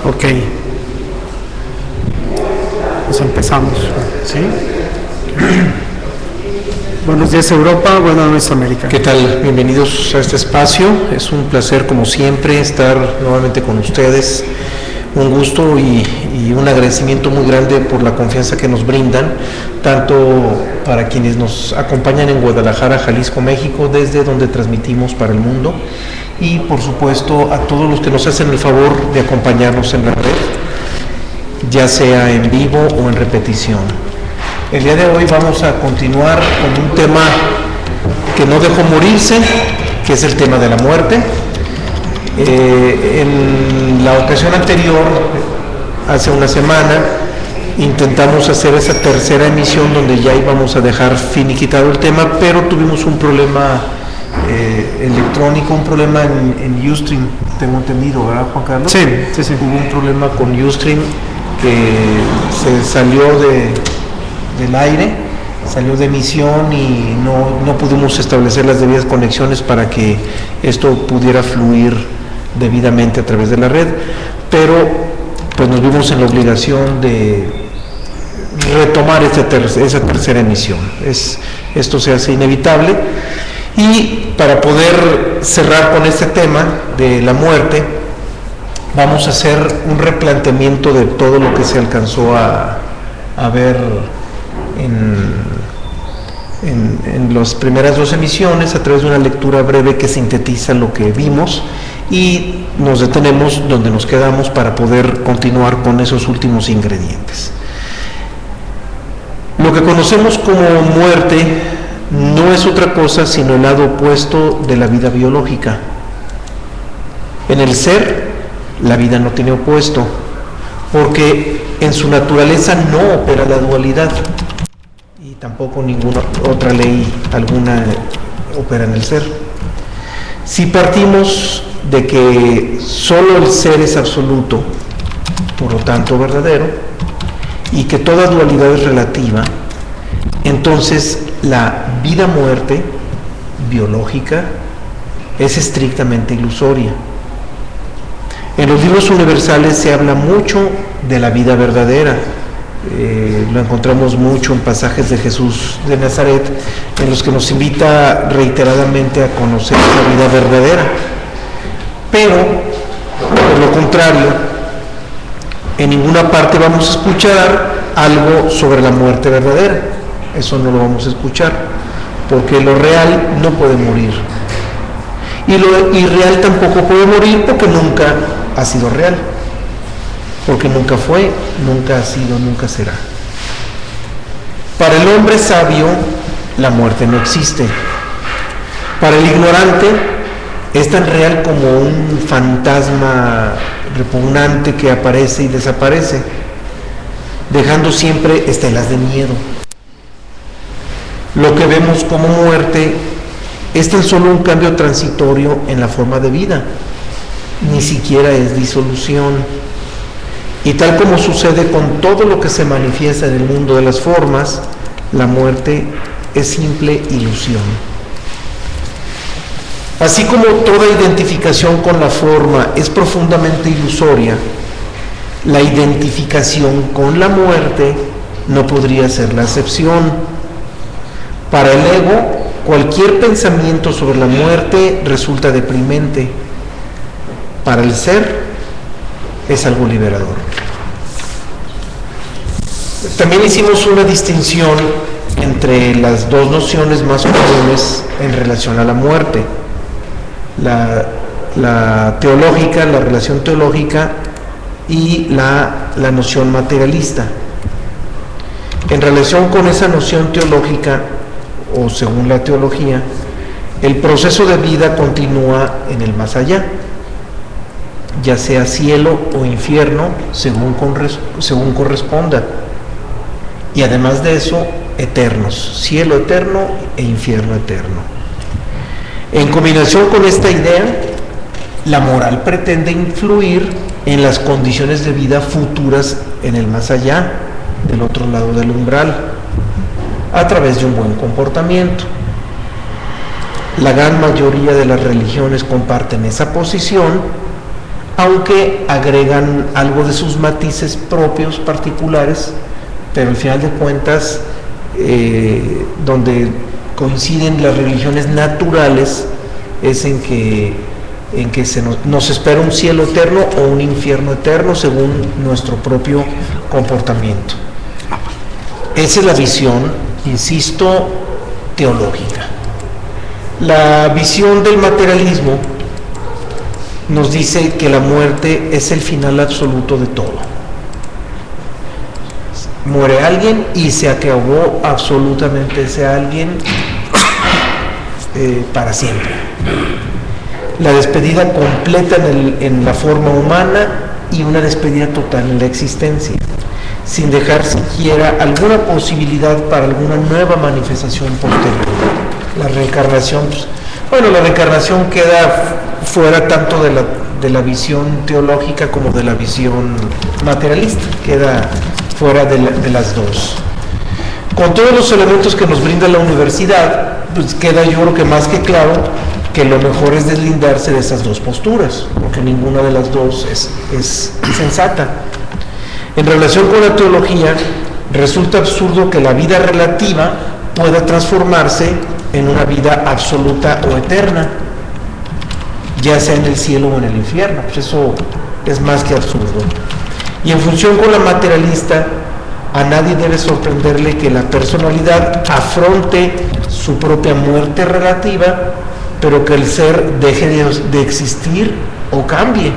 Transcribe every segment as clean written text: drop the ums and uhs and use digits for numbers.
Ok. Pues empezamos, ¿sí? Buenos días Europa, buenas noches América. ¿Qué tal? Bienvenidos a este espacio. Es un placer, como siempre, estar nuevamente con ustedes. Un gusto y un agradecimiento muy grande por la confianza que nos brindan, tanto para quienes nos acompañan en Guadalajara, Jalisco, México, desde donde transmitimos para el mundo, y por supuesto a todos los que nos hacen el favor de acompañarnos en la red, ya sea en vivo o en repetición. El día de hoy vamos a continuar con un tema que no dejó morirse, que es el tema de la muerte. En la ocasión anterior, hace una semana, intentamos hacer esa tercera emisión donde ya íbamos a dejar finiquitado el tema, pero tuvimos un problema electrónico, un problema en Ustream, tengo entendido, ¿verdad, Juan Carlos? Sí. Hubo un problema con Ustream que se salió del aire, salió de emisión y no pudimos establecer las debidas conexiones para que esto pudiera fluir debidamente a través de la red, pero pues nos vimos en la obligación de retomar esa tercera emisión. Esto se hace inevitable, y para poder cerrar con este tema de la muerte, vamos a hacer un replanteamiento de todo lo que se alcanzó a ver en las primeras dos emisiones, a través de una lectura breve que sintetiza lo que vimos, y nos detenemos donde nos quedamos para poder continuar con esos últimos ingredientes. Lo que conocemos como muerte no es otra cosa sino el lado opuesto de la vida biológica. En el ser, la vida no tiene opuesto, porque en su naturaleza no opera la dualidad, y tampoco ninguna otra ley alguna opera en el ser. Si partimos de que solo el ser es absoluto, por lo tanto verdadero, y que toda dualidad es relativa, entonces la vida-muerte biológica es estrictamente ilusoria. En los libros universales se habla mucho de la vida verdadera. Lo encontramos mucho en pasajes de Jesús de Nazaret, en los que nos invita reiteradamente a conocer la vida verdadera. Pero, por lo contrario, en ninguna parte vamos a escuchar algo sobre la muerte verdadera. Eso no lo vamos a escuchar, porque lo real no puede morir. Y lo irreal tampoco puede morir, porque nunca ha sido real. Porque nunca fue, nunca ha sido, nunca será. Para el hombre sabio, la muerte no existe. Para el ignorante, es tan real como un fantasma repugnante que aparece y desaparece, dejando siempre estelas de miedo. Lo que vemos como muerte es tan solo un cambio transitorio en la forma de vida, ni siquiera es disolución. Y tal como sucede con todo lo que se manifiesta en el mundo de las formas, la muerte es simple ilusión. Así como toda identificación con la forma es profundamente ilusoria, la identificación con la muerte no podría ser la excepción. Para el ego, cualquier pensamiento sobre la muerte resulta deprimente. Para el ser, es algo liberador. También hicimos una distinción entre las dos nociones más comunes en relación a la muerte: la teológica, la relación teológica, y la noción materialista. En relación con esa noción teológica, o según la teología, el proceso de vida continúa en el más allá, ya sea cielo o infierno, según corresponda, y además de eso, eternos, cielo eterno e infierno eterno. En combinación con esta idea, la moral pretende influir en las condiciones de vida futuras en el más allá, del otro lado del umbral, a través de un buen comportamiento. La gran mayoría de las religiones comparten esa posición, aunque agregan algo de sus matices propios, particulares, pero al final de cuentas, donde coinciden las religiones naturales es en que nos espera un cielo eterno o un infierno eterno según nuestro propio comportamiento. Esa es la visión, insisto, teológica. La visión del materialismo nos dice que la muerte es el final absoluto de todo. Muere alguien y se acabó absolutamente ese alguien para siempre. La despedida completa en la forma humana y una despedida total en la existencia, sin dejar siquiera alguna posibilidad para alguna nueva manifestación posterior. La reencarnación, la reencarnación queda fuera tanto de la visión teológica como de la visión materialista, queda fuera de las dos. Con todos los elementos que nos brinda la universidad, pues queda yo creo que más que claro que lo mejor es deslindarse de esas dos posturas, porque ninguna de las dos es sensata. En relación con la teología, resulta absurdo que la vida relativa pueda transformarse en una vida absoluta o eterna, ya sea en el cielo o en el infierno. Pues eso es más que absurdo. Y en función con la materialista, a nadie debe sorprenderle que la personalidad afronte su propia muerte relativa, pero que el ser deje de existir o cambie.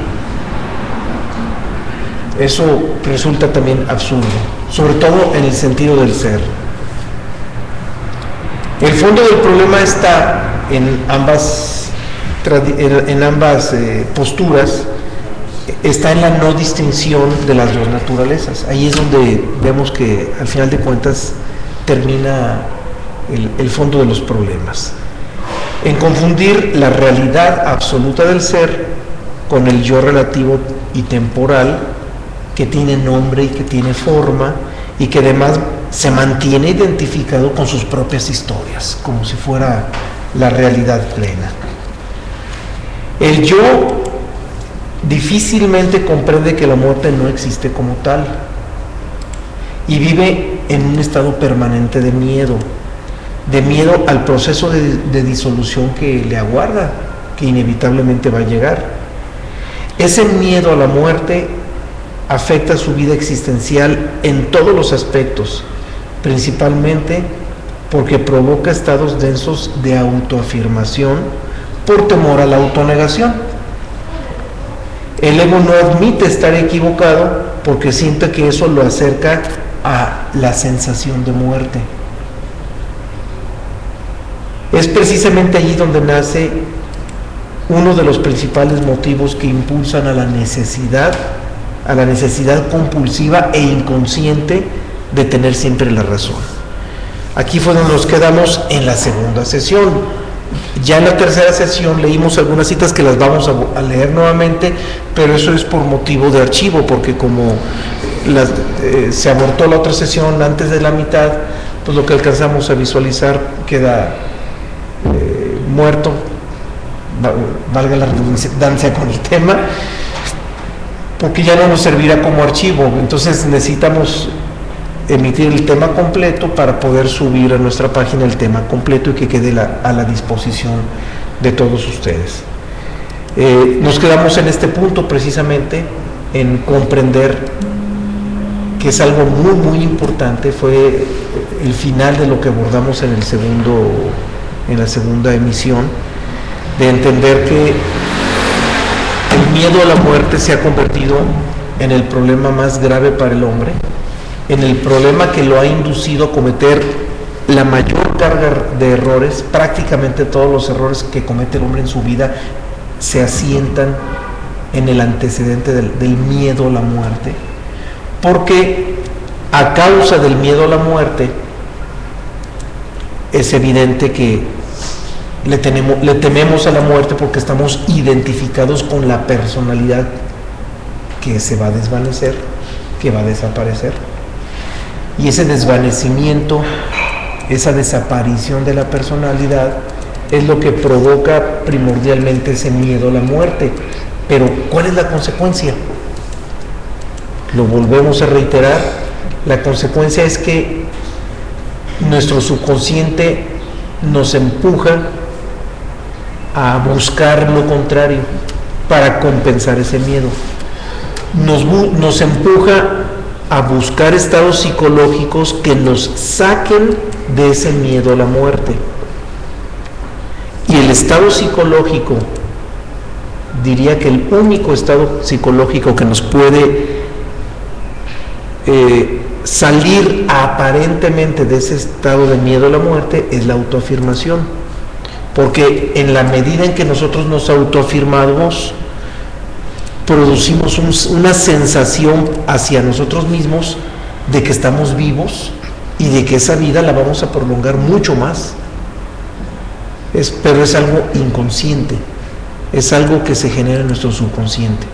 Eso resulta también absurdo, sobre todo en el sentido del ser. El fondo del problema está en ambas posturas, está en la no distinción de las dos naturalezas. Ahí es donde vemos que al final de cuentas termina el fondo de los problemas. En confundir la realidad absoluta del ser con el yo relativo y temporal, que tiene nombre y que tiene forma y que además se mantiene identificado con sus propias historias, como si fuera la realidad plena. El yo difícilmente comprende que la muerte no existe como tal y vive en un estado permanente de miedo al proceso de disolución que le aguarda, que inevitablemente va a llegar. Ese miedo a la muerte afecta su vida existencial en todos los aspectos, principalmente porque provoca estados densos de autoafirmación por temor a la autonegación. El ego no admite estar equivocado porque siente que eso lo acerca a la sensación de muerte. Es precisamente allí donde nace uno de los principales motivos que impulsan a la necesidad compulsiva e inconsciente de tener siempre la razón. Aquí fue donde nos quedamos en la segunda sesión. Ya en la tercera sesión leímos algunas citas que las vamos a leer nuevamente, pero eso es por motivo de archivo, porque como se abortó la otra sesión antes de la mitad, pues lo que alcanzamos a visualizar queda muerto, valga la redundancia con el tema, porque ya no nos servirá como archivo. Entonces necesitamos emitir el tema completo para poder subir a nuestra página el tema completo y que quede a la disposición de todos ustedes. Nos quedamos en este punto precisamente en comprender que es algo muy muy importante. Fue el final de lo que abordamos en la segunda emisión, de entender que el miedo a la muerte se ha convertido en el problema más grave para el hombre, en el problema que lo ha inducido a cometer la mayor carga de errores. Prácticamente todos los errores que comete el hombre en su vida se asientan en el antecedente del miedo a la muerte, porque a causa del miedo a la muerte es evidente que le tememos a la muerte, porque estamos identificados con la personalidad que se va a desvanecer, que va a desaparecer. Y ese desvanecimiento, esa desaparición de la personalidad es lo que provoca primordialmente ese miedo a la muerte. Pero ¿cuál es la consecuencia? Lo volvemos a reiterar, la consecuencia es que nuestro subconsciente nos empuja a buscar lo contrario para compensar ese miedo. Nos empuja a buscar estados psicológicos que nos saquen de ese miedo a la muerte. Y el estado psicológico, diría que el único estado psicológico que nos puede salir aparentemente de ese estado de miedo a la muerte es la autoafirmación. Porque en la medida en que nosotros nos autoafirmamos, producimos una sensación hacia nosotros mismos de que estamos vivos y de que esa vida la vamos a prolongar mucho más. Pero es algo inconsciente, es algo que se genera en nuestro subconsciente.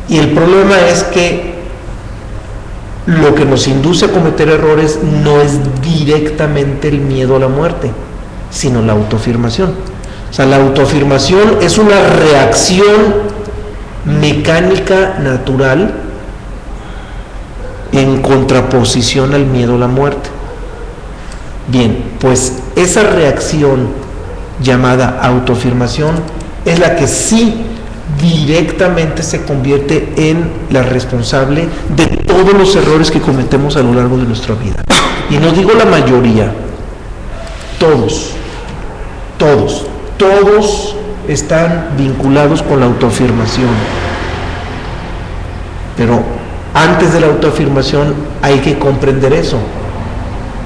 Y el problema es que lo que nos induce a cometer errores no es directamente el miedo a la muerte, sino la autoafirmación. O sea, la autoafirmación es una reacción mecánica natural en contraposición al miedo a la muerte. Bien, pues esa reacción llamada autoafirmación es la que sí directamente se convierte en la responsable de todos los errores que cometemos a lo largo de nuestra vida. Y no digo la mayoría, todos están vinculados con la autoafirmación. Pero antes de la autoafirmación hay que comprender eso,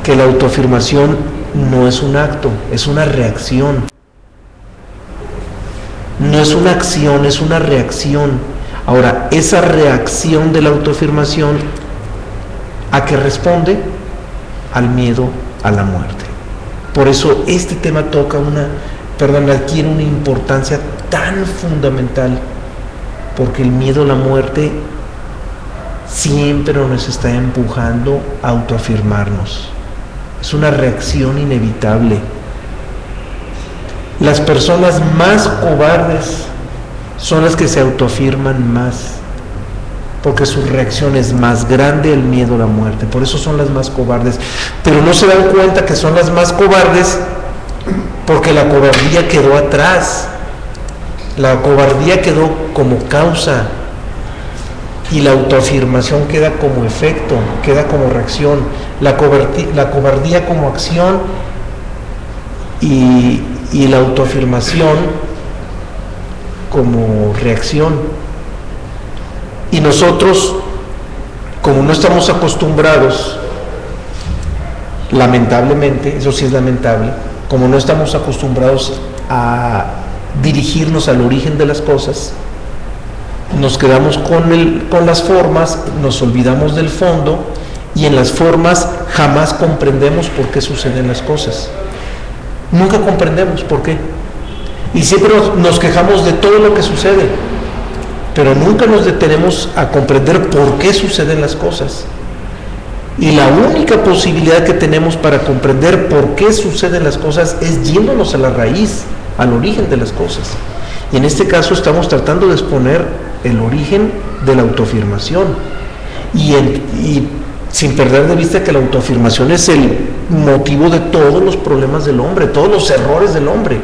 que la autoafirmación no es un acto, es una reacción. No es una acción, es una reacción. Ahora, esa reacción de la autoafirmación, ¿a qué responde? Al miedo a la muerte. Por eso este tema adquiere una importancia tan fundamental, porque el miedo a la muerte siempre nos está empujando a autoafirmarnos. Es una reacción inevitable. Las personas más cobardes son las que se autoafirman más, porque su reacción es más grande al miedo a la muerte. Por eso son las más cobardes. Pero no se dan cuenta que son las más cobardes porque la cobardía quedó atrás. La cobardía quedó como causa y la autoafirmación queda como efecto, queda como reacción. La cobardía como acción y la autoafirmación como reacción. Y nosotros, como no estamos acostumbrados, lamentablemente, eso sí es lamentable, como no estamos acostumbrados a dirigirnos al origen de las cosas, nos quedamos con las formas, nos olvidamos del fondo, y en las formas jamás comprendemos por qué suceden las cosas. Nunca comprendemos por qué. Y siempre nos quejamos de todo lo que sucede, pero nunca nos detenemos a comprender por qué suceden las cosas. Y la única posibilidad que tenemos para comprender por qué suceden las cosas es yéndonos a la raíz, al origen de las cosas. Y en este caso estamos tratando de exponer el origen de la autoafirmación. Y sin perder de vista que la autoafirmación es el motivo de todos los problemas del hombre, todos los errores del hombre.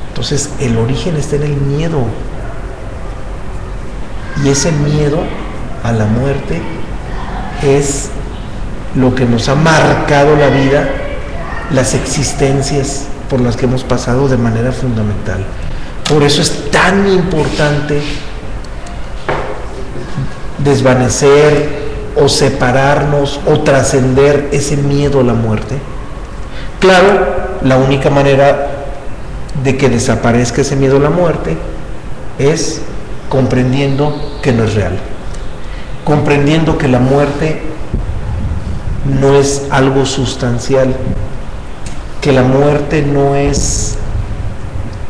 Entonces, el origen está en el miedo. Y ese miedo a la muerte es lo que nos ha marcado la vida, las existencias por las que hemos pasado de manera fundamental. Por eso es tan importante desvanecer o separarnos o trascender ese miedo a la muerte. Claro, la única manera de que desaparezca ese miedo a la muerte es comprendiendo que no es real, comprendiendo que la muerte no es algo sustancial, que la muerte no es,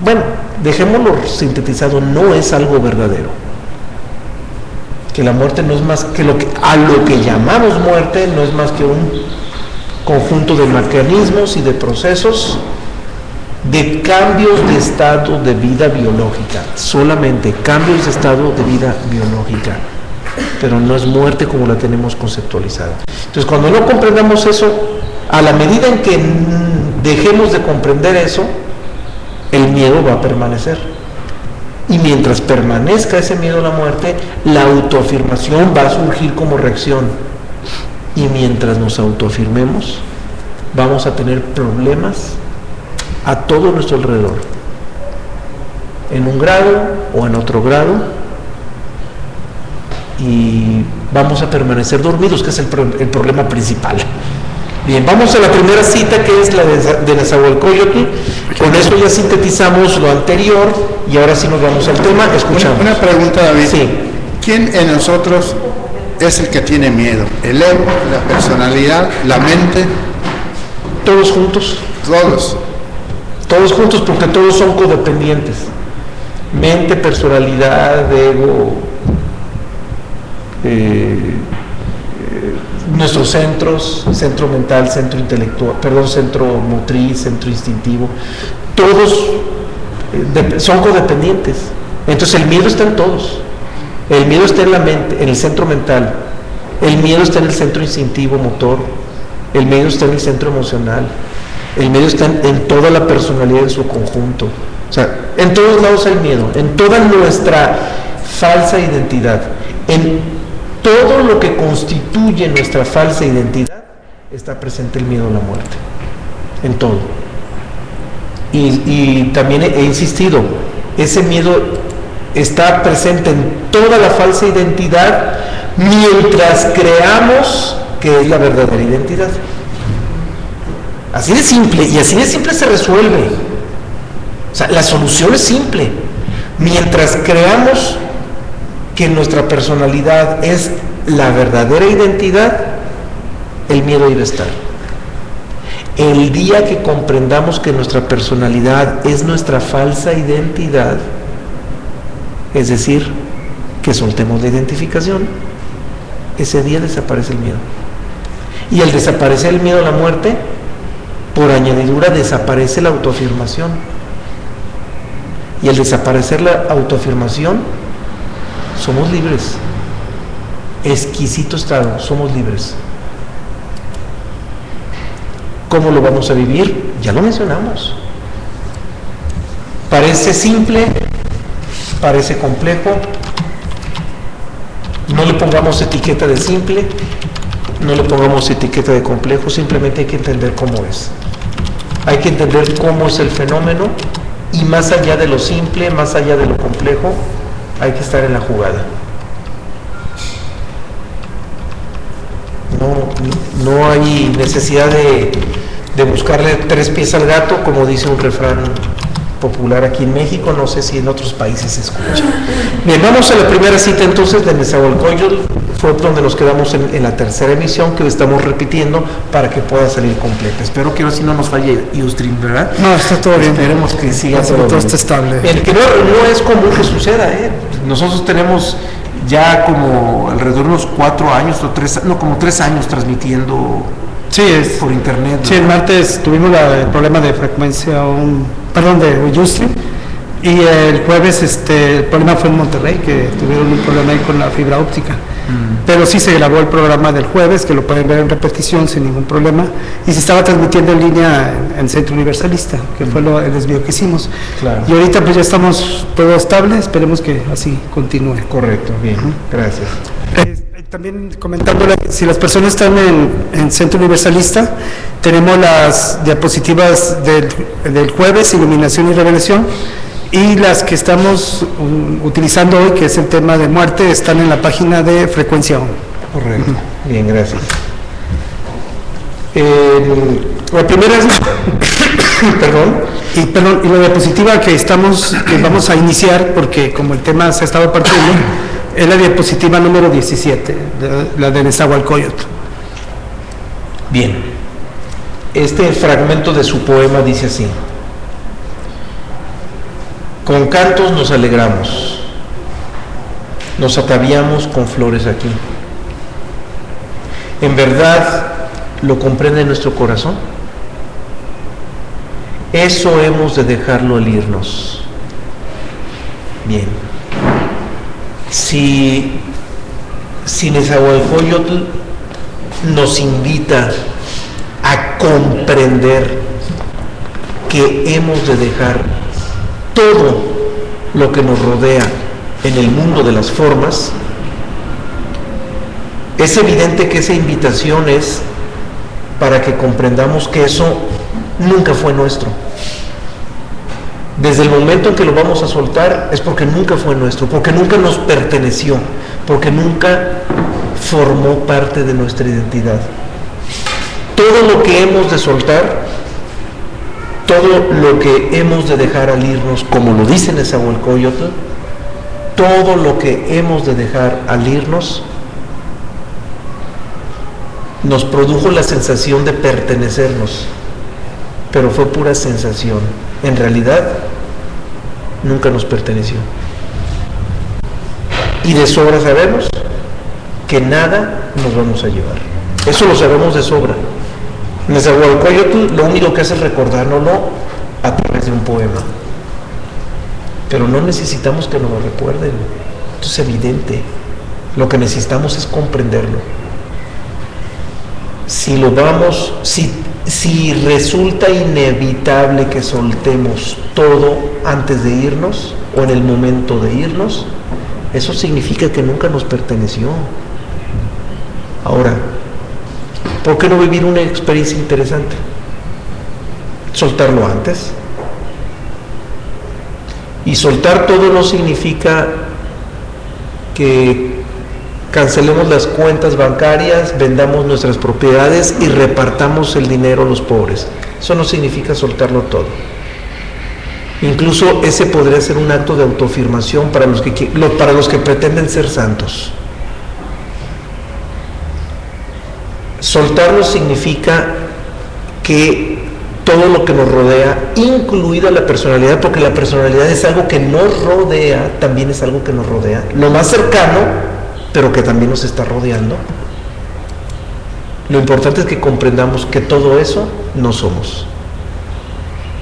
bueno, dejémoslo sintetizado, no es algo verdadero, que la muerte no es más que lo que llamamos muerte, no es más que un conjunto de mecanismos y de procesos de cambios de estado de vida biológica, solamente cambios de estado de vida biológica, pero no es muerte como la tenemos conceptualizada. Entonces, cuando no comprendamos eso, a la medida en que dejemos de comprender eso, el miedo va a permanecer. Y mientras permanezca ese miedo a la muerte, la autoafirmación va a surgir como reacción. Y mientras nos autoafirmemos, vamos a tener problemas a todo nuestro alrededor, en un grado o en otro grado, y vamos a permanecer dormidos, que es el problema principal. Bien, vamos a la primera cita, que es la de Nezahualcóyotl. Con eso ya sintetizamos lo anterior y ahora sí nos vamos al tema. Escuchamos. Una pregunta, David. Sí. ¿Quién en nosotros es el que tiene miedo? ¿El ego, la personalidad, la mente? Todos juntos. Todos. Todos juntos, porque todos son codependientes. Mente, personalidad, ego, nuestros centros, centro mental, centro intelectual, centro motriz, centro instintivo, todos son codependientes. Entonces el miedo está en todos. El miedo está en la mente, en el centro mental. El miedo está en el centro instintivo motor. El miedo está en el centro emocional. El miedo está en toda la personalidad en su conjunto. O sea, en todos lados hay miedo, en toda nuestra falsa identidad, en todo lo que constituye nuestra falsa identidad, está presente el miedo a la muerte. En todo. Y también he insistido, ese miedo está presente en toda la falsa identidad mientras creamos que es la verdadera identidad. Así de simple, y así de simple se resuelve. O sea, la solución es simple. Mientras creamos que nuestra personalidad es la verdadera identidad, el miedo iba a estar. El día que comprendamos que nuestra personalidad es nuestra falsa identidad, es decir, que soltemos la identificación, ese día desaparece el miedo. Y al desaparecer el miedo a la muerte, por añadidura desaparece la autoafirmación. Y al desaparecer la autoafirmación, somos libres. Exquisito estado, somos libres. ¿Cómo lo vamos a vivir? Ya lo mencionamos. Parece simple, parece complejo. No le pongamos etiqueta de simple, no le pongamos etiqueta de complejo, simplemente hay que entender cómo es. Hay que entender cómo es el fenómeno, y más allá de lo simple, más allá de lo complejo, hay que estar en la jugada. No hay necesidad de buscarle tres pies al gato, como dice un refrán popular aquí en México, no sé si en otros países se escucha. Bien, vamos a la primera cita entonces de Nezahualcóyotl. Fue donde nos quedamos en la tercera emisión, que estamos repitiendo para que pueda salir completa. Espero que ahora sí no nos falle Ustream, ¿verdad? No, está todo bien. Esperemos que siga todo bien. Está estable. Bien, que no es común que suceda, ¿eh? Nosotros tenemos ya como alrededor de unos 4 años o 3, no, como 3 años transmitiendo. Sí, por internet, ¿no? Sí, el martes tuvimos el problema de frecuencia, de Ustream, y el jueves el problema fue en Monterrey, que tuvieron un problema ahí con la fibra óptica. Pero sí se grabó el programa del jueves, que lo pueden ver en repetición sin ningún problema, y se estaba transmitiendo en línea en Centro Universalista, que fue el desvío que hicimos. Claro. Y ahorita pues ya estamos todo estable, esperemos que así continúe. Correcto, bien, gracias. También comentándole, si las personas están en Centro Universalista, tenemos las diapositivas del jueves, Iluminación y Revelación, y las que estamos utilizando hoy, que es el tema de muerte, están en la página de Frecuencia ON. Correcto, bien, gracias. La primera es, y la diapositiva que vamos a iniciar, porque como el tema se ha estado partiendo, es la diapositiva número 17, la de Nezahualcóyotl. Bien, este fragmento de su poema dice así: con cantos nos alegramos, nos ataviamos con flores aquí. ¿En verdad lo comprende nuestro corazón? Eso hemos de dejarlo al irnos. Bien. Si Nezahualcóyotl nos invita a comprender que hemos de dejar todo lo que nos rodea en el mundo de las formas, es evidente que esa invitación es para que comprendamos que eso nunca fue nuestro. Desde el momento en que lo vamos a soltar es porque nunca fue nuestro, porque nunca nos perteneció, porque nunca formó parte de nuestra identidad. Todo lo que hemos de soltar, todo lo que hemos de dejar al irnos, como lo dice Nezahualcóyotl, todo lo que hemos de dejar al irnos nos produjo la sensación de pertenecernos, pero fue pura sensación. En realidad, nunca nos perteneció. Y de sobra sabemos que nada nos vamos a llevar. Eso lo sabemos de sobra. Nezahualcóyotl lo único que hace es recordárnoslo a través de un poema. Pero no necesitamos que nos lo recuerden. Esto es evidente. Lo que necesitamos es comprenderlo. Si resulta inevitable que soltemos todo antes de irnos o en el momento de irnos, eso significa que nunca nos perteneció. Ahora, ¿por qué no vivir una experiencia interesante? Soltarlo antes. Y soltar todo no significa que cancelemos las cuentas bancarias, vendamos nuestras propiedades y repartamos el dinero a los pobres. Eso no significa soltarlo todo. Incluso ese podría ser un acto de autoafirmación para los que pretenden ser santos. Soltarlo significa que todo lo que nos rodea, incluida la personalidad, porque la personalidad es algo que nos rodea, también es algo que nos rodea, lo más cercano, pero que también nos está rodeando. Lo importante es que comprendamos que todo eso no somos.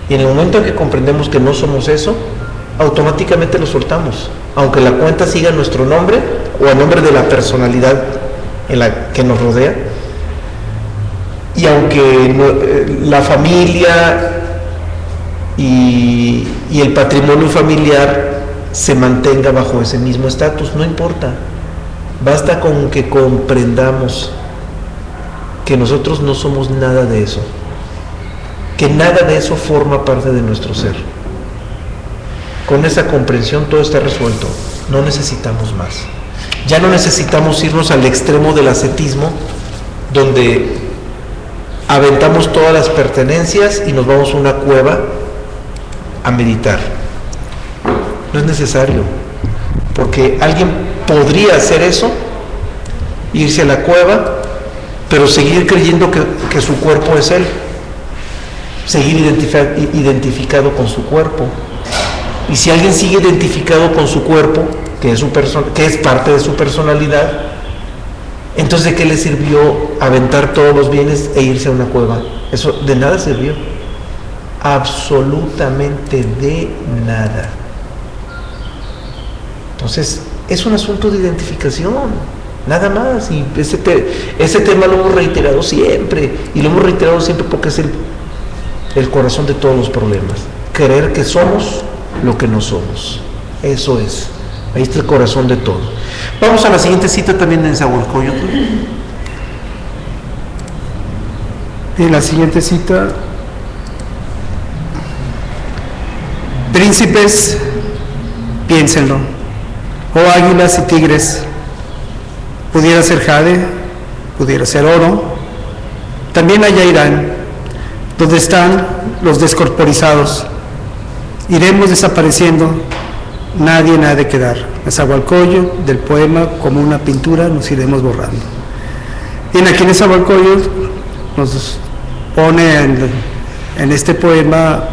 Y en el momento en que comprendemos que no somos eso, automáticamente lo soltamos, aunque la cuenta siga nuestro nombre o el nombre de la personalidad en la que nos rodea, y aunque la familia y el patrimonio familiar se mantenga bajo ese mismo estatus, no importa. Basta con que comprendamos que nosotros no somos nada de eso, que nada de eso forma parte de nuestro ser. Con esa comprensión todo está resuelto, no necesitamos más. Ya no necesitamos irnos al extremo del ascetismo, donde aventamos todas las pertenencias y nos vamos a una cueva a meditar. No es necesario, porque alguien podría hacer eso, irse a la cueva, pero seguir creyendo que su cuerpo es él, seguir identificado con su cuerpo. Y si alguien sigue identificado con su cuerpo, que es parte de su personalidad, entonces ¿de qué le sirvió aventar todos los bienes e irse a una cueva? Eso de nada sirvió, absolutamente de nada. Entonces es un asunto de identificación, nada más. Y ese tema lo hemos reiterado siempre, y lo hemos reiterado siempre porque es el corazón de todos los problemas. Creer que somos lo que no somos. Eso es. Ahí está el corazón de todo. Vamos a la siguiente cita también de Nezahualcóyotl. En la siguiente cita: príncipes, piénsenlo. Oh águilas y tigres, pudiera ser jade, pudiera ser oro, también allá irán, donde están los descorporizados. Iremos desapareciendo, nadie ha de quedar. Nezahualcóyotl, del poema Como una pintura, nos iremos borrando. Y aquí Nezahualcóyotl nos pone en este poema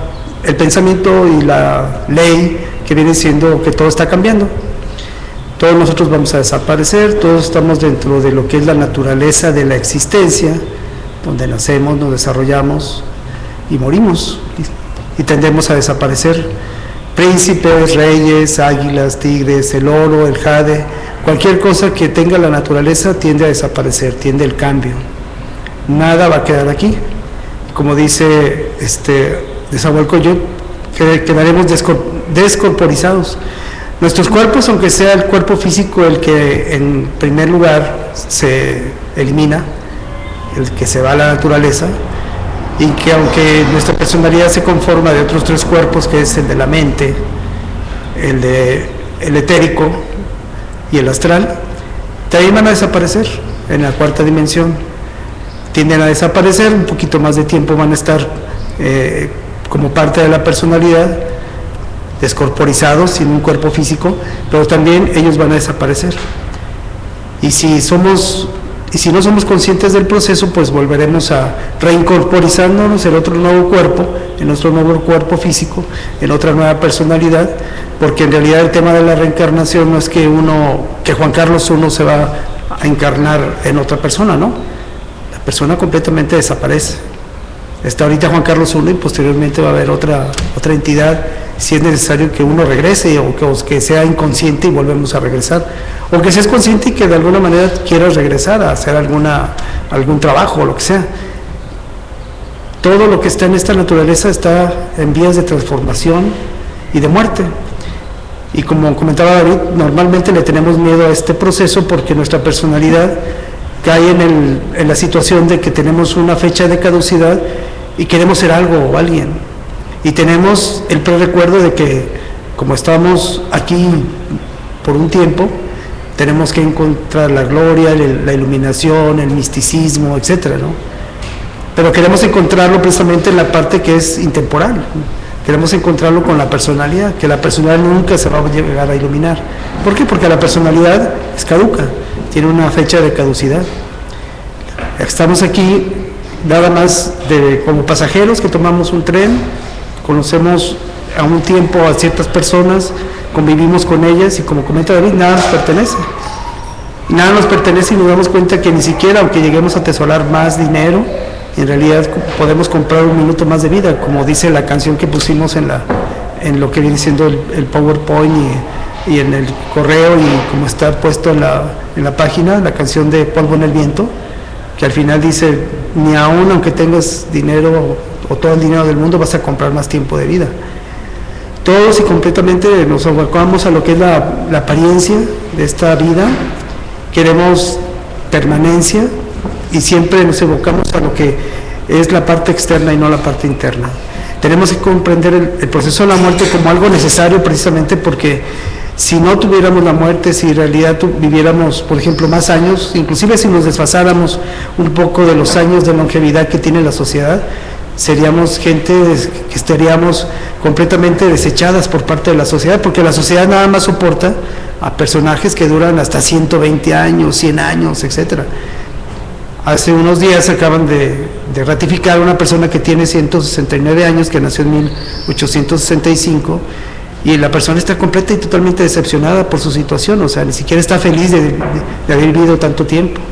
el pensamiento y la ley que viene siendo que todo está cambiando. Todos nosotros vamos a desaparecer, todos estamos dentro de lo que es la naturaleza de la existencia, donde nacemos, nos desarrollamos y morimos. y tendemos a desaparecer. Príncipes, reyes, águilas, tigres, el oro, el jade, cualquier cosa que tenga la naturaleza tiende a desaparecer, tiende el cambio. Nada va a quedar aquí. Como dice Nezahualcóyotl, quedaremos descorporizados. Nuestros cuerpos, aunque sea el cuerpo físico el que en primer lugar se elimina, el que se va a la naturaleza, y que aunque nuestra personalidad se conforma de otros 3 cuerpos, que es el de la mente, el etérico y el astral, también van a desaparecer en la 4ª dimensión. Tienden a desaparecer, un poquito más de tiempo van a estar como parte de la personalidad, descorporizados, sin un cuerpo físico, pero también ellos van a desaparecer. Y si no somos conscientes del proceso, pues volveremos a reincorporizándonos en otro nuevo cuerpo, en otro nuevo cuerpo físico, en otra nueva personalidad, porque en realidad el tema de la reencarnación no es que Juan Carlos I se va a encarnar en otra persona, ¿no? La persona completamente desaparece. Está ahorita Juan Carlos I y posteriormente va a haber otra entidad, si es necesario que uno regrese o que sea inconsciente y volvemos a regresar, o que seas consciente y que de alguna manera quieras regresar a hacer algún trabajo o lo que sea. Todo lo que está en esta naturaleza está en vías de transformación y de muerte. Y como comentaba David, normalmente le tenemos miedo a este proceso porque nuestra personalidad cae en la situación de que tenemos una fecha de caducidad y queremos ser algo o alguien. Y tenemos el prerecuerdo de que, como estamos aquí por un tiempo, tenemos que encontrar la gloria, la iluminación, el misticismo, etcétera, ¿no? Pero queremos encontrarlo precisamente en la parte que es intemporal. Queremos encontrarlo con la personalidad, que la personalidad nunca se va a llegar a iluminar. ¿Por qué? Porque la personalidad es caduca, tiene una fecha de caducidad. Estamos aquí nada más como pasajeros que tomamos un tren, conocemos a un tiempo a ciertas personas, convivimos con ellas y, como comenta David, nada nos pertenece. Nada nos pertenece y nos damos cuenta que ni siquiera, aunque lleguemos a atesorar más dinero, en realidad podemos comprar un minuto más de vida, como dice la canción que pusimos en lo que viene siendo el PowerPoint y en el correo, y como está puesto en la página, la canción de Polvo en el Viento, que al final dice: ni aún aunque tengas dinero o todo el dinero del mundo vas a comprar más tiempo de vida. Todos y completamente nos abocamos a lo que es la apariencia de esta vida, queremos permanencia y siempre nos evocamos a lo que es la parte externa y no la parte interna. Tenemos que comprender el proceso de la muerte como algo necesario, precisamente porque si no tuviéramos la muerte, si en realidad viviéramos, por ejemplo, más años, inclusive si nos desfasáramos un poco de los años de longevidad que tiene la sociedad, seríamos gente que estaríamos completamente desechadas por parte de la sociedad, porque la sociedad nada más soporta a personajes que duran hasta 120 años, 100 años, etcétera. Hace unos días acaban de ratificar a una persona que tiene 169 años, que nació en 1865, y la persona está completa y totalmente decepcionada por su situación, o sea, ni siquiera está feliz de haber vivido tanto tiempo.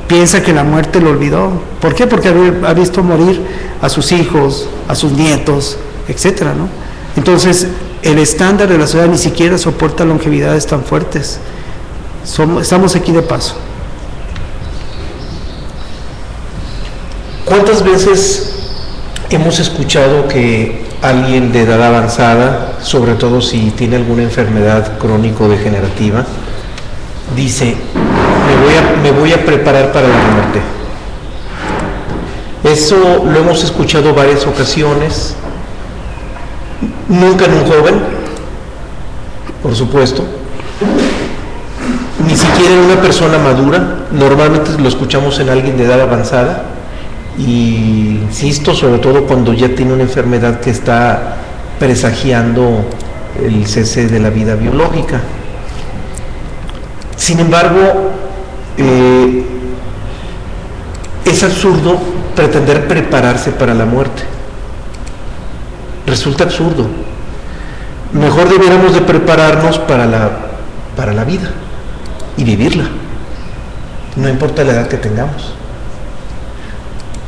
Piensa que la muerte lo olvidó. ¿Por qué? Porque ha visto morir a sus hijos, a sus nietos, etcétera, ¿no? Entonces, el estándar de la sociedad ni siquiera soporta longevidades tan fuertes. Estamos aquí de paso. ¿Cuántas veces hemos escuchado que alguien de edad avanzada, sobre todo si tiene alguna enfermedad crónico-degenerativa, dice: me voy a preparar para la muerte? Eso lo hemos escuchado varias ocasiones, nunca en un joven, por supuesto, ni siquiera en una persona madura. Normalmente lo escuchamos en alguien de edad avanzada, y insisto, sobre todo cuando ya tiene una enfermedad que está presagiando el cese de la vida biológica. Sin embargo, es absurdo pretender prepararse para la muerte. Resulta absurdo. Mejor debiéramos de prepararnos para la vida y vivirla, no importa la edad que tengamos,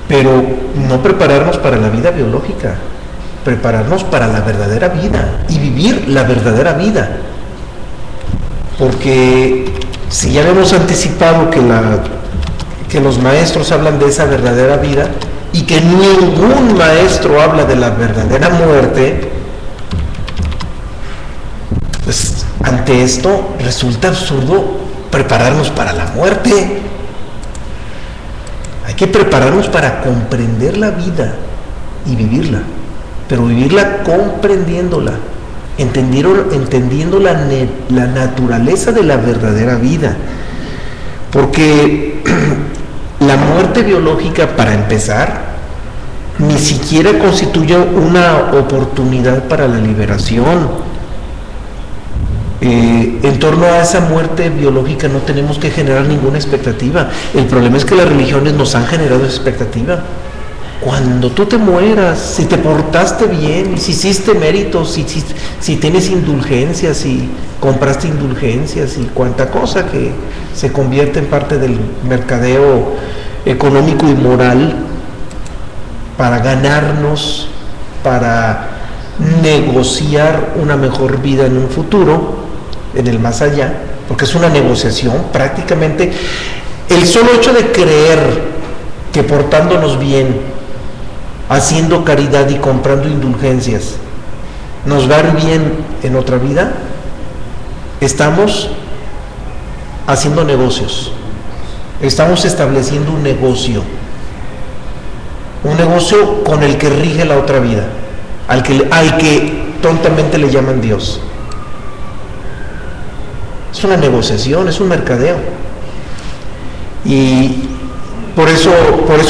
pero no prepararnos para la vida biológica. prepararnos para la verdadera vida y vivir la verdadera vida. Porque si ya hemos anticipado que los maestros hablan de esa verdadera vida y que ningún maestro habla de la verdadera muerte, pues ante esto resulta absurdo prepararnos para la muerte. Hay que prepararnos para comprender la vida y vivirla, pero vivirla comprendiéndola, entendiendo la naturaleza de la verdadera vida. Porque la muerte biológica, para empezar, ni siquiera constituye una oportunidad para la liberación. En torno a esa muerte biológica no tenemos que generar ninguna expectativa. El problema es que las religiones nos han generado esa expectativa. Cuando tú te mueras, si te portaste bien, si hiciste méritos, si tienes indulgencias, si compraste indulgencias y cuanta cosa que se convierte en parte del mercadeo económico y moral para ganarnos, para negociar una mejor vida en un futuro, en el más allá, porque es una negociación prácticamente. El solo hecho de creer que portándonos bien, haciendo caridad y comprando indulgencias, nos va a ir bien en otra vida, estamos haciendo negocios, estamos estableciendo un negocio con el que rige la otra vida, al que tontamente le llaman Dios. Es una negociación, es un mercadeo. Y por eso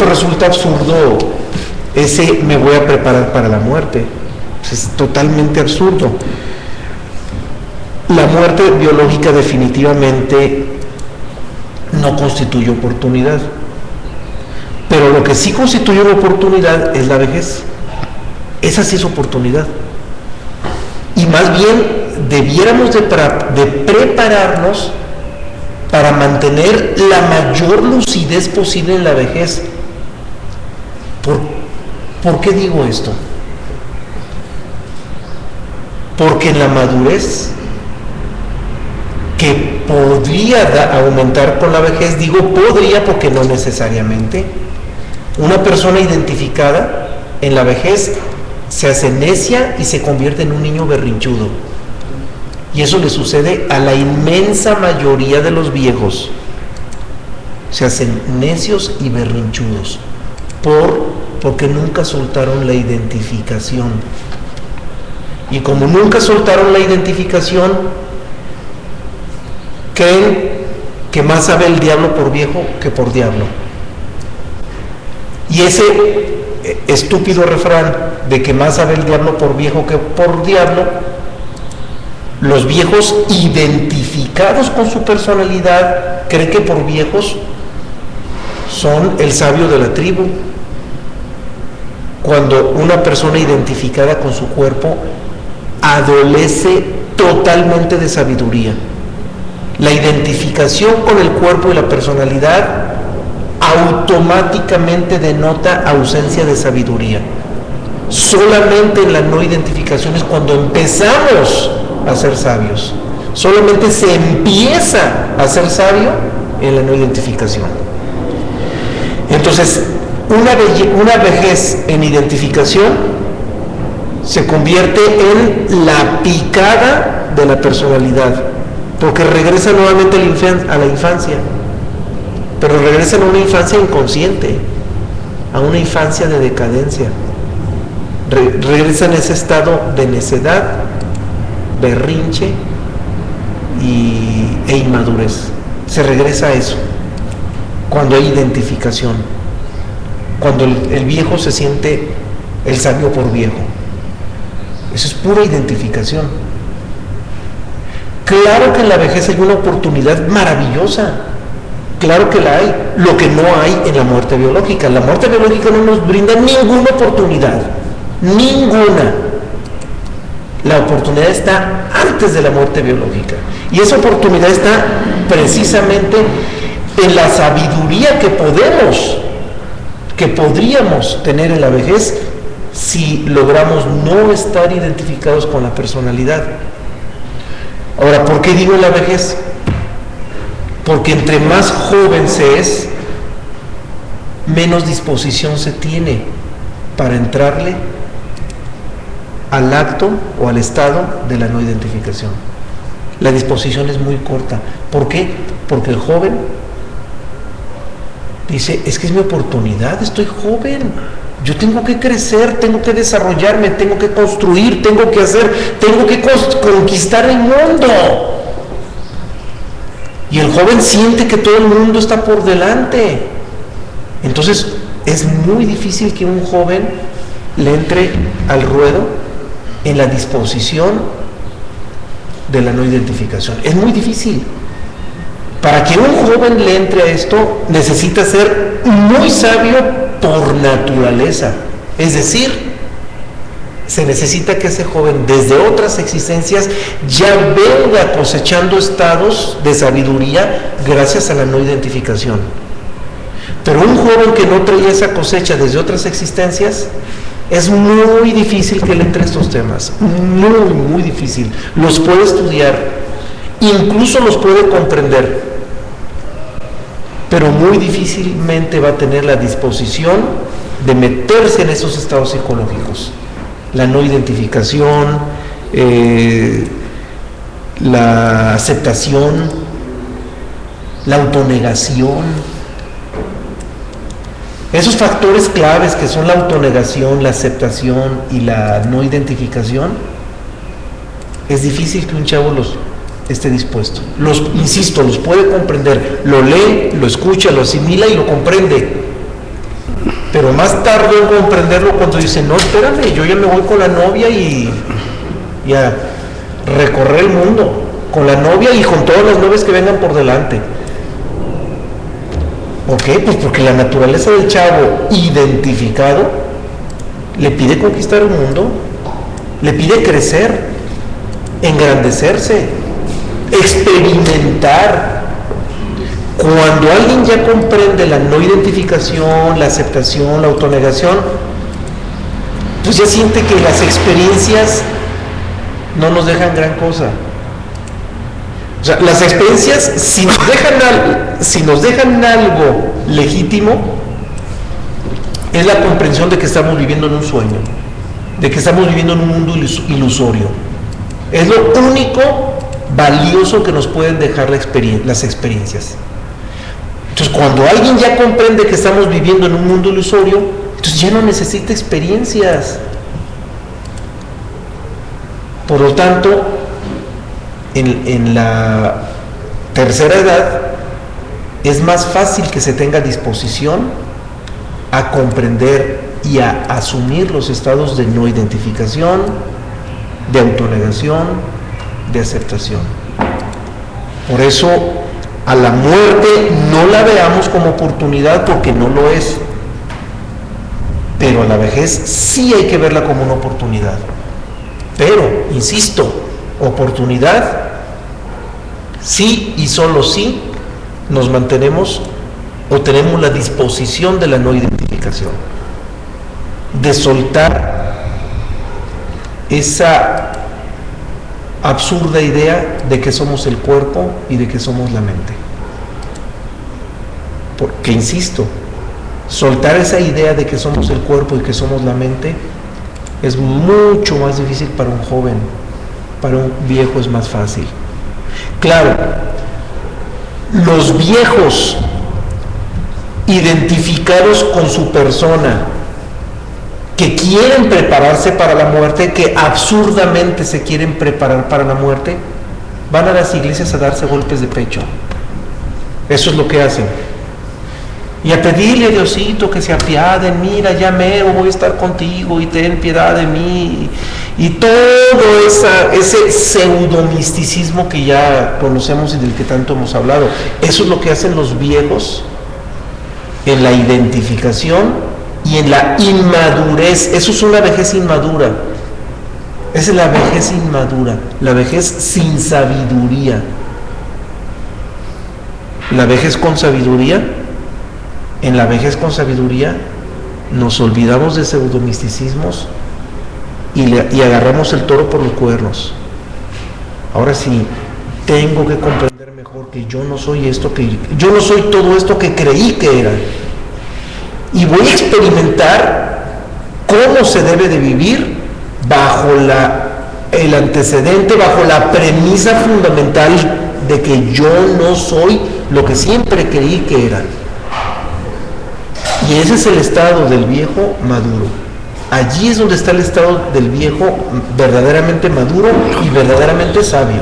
resulta absurdo ese me voy a preparar para la muerte. Es totalmente absurdo. La muerte biológica definitivamente no constituye oportunidad. Pero lo que sí constituye una oportunidad es la vejez. Esa sí es oportunidad. Y más bien debiéramos de prepararnos para mantener la mayor lucidez posible en la vejez. ¿Por qué digo esto? Porque en la madurez, que podría aumentar con la vejez, digo podría porque no necesariamente, una persona identificada en la vejez se hace necia y se convierte en un niño berrinchudo. Y eso le sucede a la inmensa mayoría de los viejos. Se hacen necios y berrinchudos porque nunca soltaron la identificación. Y como nunca soltaron la identificación, creen que más sabe el diablo por viejo que por diablo. Y ese estúpido refrán de que más sabe el diablo por viejo que por diablo, los viejos identificados con su personalidad creen que por viejos son el sabio de la tribu, cuando una persona identificada con su cuerpo adolece totalmente de sabiduría. La identificación con el cuerpo y la personalidad automáticamente denota ausencia de sabiduría. Solamente en la no identificación es cuando empezamos a ser sabios. Solamente se empieza a ser sabio en la no identificación. Entonces, una vejez en identificación se convierte en la picada de la personalidad, porque regresa nuevamente a la infancia, pero regresa a una infancia inconsciente, a una infancia de decadencia. Regresa en ese estado de necedad, berrinche e inmadurez. Se regresa a eso cuando hay identificación, cuando el viejo se siente el sabio por viejo. Eso es pura identificación. Claro que en la vejez hay una oportunidad maravillosa, claro que la hay, lo que no hay en la muerte biológica. La muerte biológica no nos brinda ninguna oportunidad, ninguna. La oportunidad está antes de la muerte biológica, y esa oportunidad está precisamente en la sabiduría que podríamos tener en la vejez si logramos no estar identificados con la personalidad. Ahora, ¿por qué digo la vejez? Porque entre más joven se es, menos disposición se tiene para entrarle al acto o al estado de la no identificación. La disposición es muy corta. ¿Por qué? Porque el joven dice, es que es mi oportunidad, estoy joven, yo tengo que crecer, tengo que desarrollarme, tengo que construir, tengo que hacer, tengo que conquistar el mundo. Y el joven siente que todo el mundo está por delante. Entonces es muy difícil que un joven le entre al ruedo en la disposición de la no identificación. Es muy difícil. Para que un joven le entre a esto, necesita ser muy sabio por naturaleza. Es decir, se necesita que ese joven desde otras existencias ya venga cosechando estados de sabiduría gracias a la no identificación. Pero un joven que no traía esa cosecha desde otras existencias, es muy difícil que le entre estos temas, muy, muy difícil. Los puede estudiar, incluso los puede comprender, pero muy difícilmente va a tener la disposición de meterse en esos estados psicológicos. La no identificación, la aceptación, la autonegación. Esos factores claves que son la autonegación, la aceptación y la no identificación, es difícil que un chavo los esté dispuesto. Insisto, los puede comprender, lo lee, lo escucha, lo asimila y lo comprende. Pero más tarde en comprenderlo cuando dice, no, espérame, yo ya me voy con la novia y a recorrer el mundo, con la novia y con todas las novias que vengan por delante. ¿Por qué? Pues porque la naturaleza del chavo identificado le pide conquistar el mundo, le pide crecer, engrandecerse, experimentar. Cuando alguien ya comprende la no identificación, la aceptación, la autonegación, pues ya siente que las experiencias no nos dejan gran cosa. O sea, las experiencias, si nos dejan algo legítimo, es la comprensión de que estamos viviendo en un sueño, de que estamos viviendo en un mundo ilusorio. Es lo único valioso que nos pueden dejar las experiencias. Entonces, cuando alguien ya comprende que estamos viviendo en un mundo ilusorio, entonces ya no necesita experiencias. Por lo tanto, en la tercera edad es más fácil que se tenga disposición a comprender y a asumir los estados de no identificación, de autonegación, de aceptación. Por eso a la muerte no la veamos como oportunidad, porque no lo es, pero a la vejez sí hay que verla como una oportunidad. Pero, insisto, oportunidad sí y solo sí nos mantenemos o tenemos la disposición de la no identificación, de soltar esa absurda idea de que somos el cuerpo y de que somos la mente. Porque, insisto, soltar esa idea de que somos el cuerpo y que somos la mente es mucho más difícil para un joven. Para un viejo es más fácil. Claro, los viejos identificados con su persona, que quieren prepararse para la muerte, que absurdamente se quieren preparar para la muerte, van a las iglesias a darse golpes de pecho. Eso es lo que hacen. Y a pedirle a Diosito que se apiade, mira, ya mero voy a estar contigo y ten piedad de mí. Y todo ese pseudomisticismo que ya conocemos y del que tanto hemos hablado. Eso es lo que hacen los viejos en la identificación y en la inmadurez. Eso es una vejez inmadura. Esa es la vejez inmadura, la vejez sin sabiduría. La vejez con sabiduría, en la vejez con sabiduría, nos olvidamos de pseudomisticismos y agarramos el toro por los cuernos. Ahora sí, tengo que comprender mejor que yo no soy yo no soy todo esto que creí que era. Y voy a experimentar cómo se debe de vivir bajo el antecedente, bajo la premisa fundamental de que yo no soy lo que siempre creí que era. Y ese es el estado del viejo maduro. Allí es donde está el estado del viejo verdaderamente maduro y verdaderamente sabio.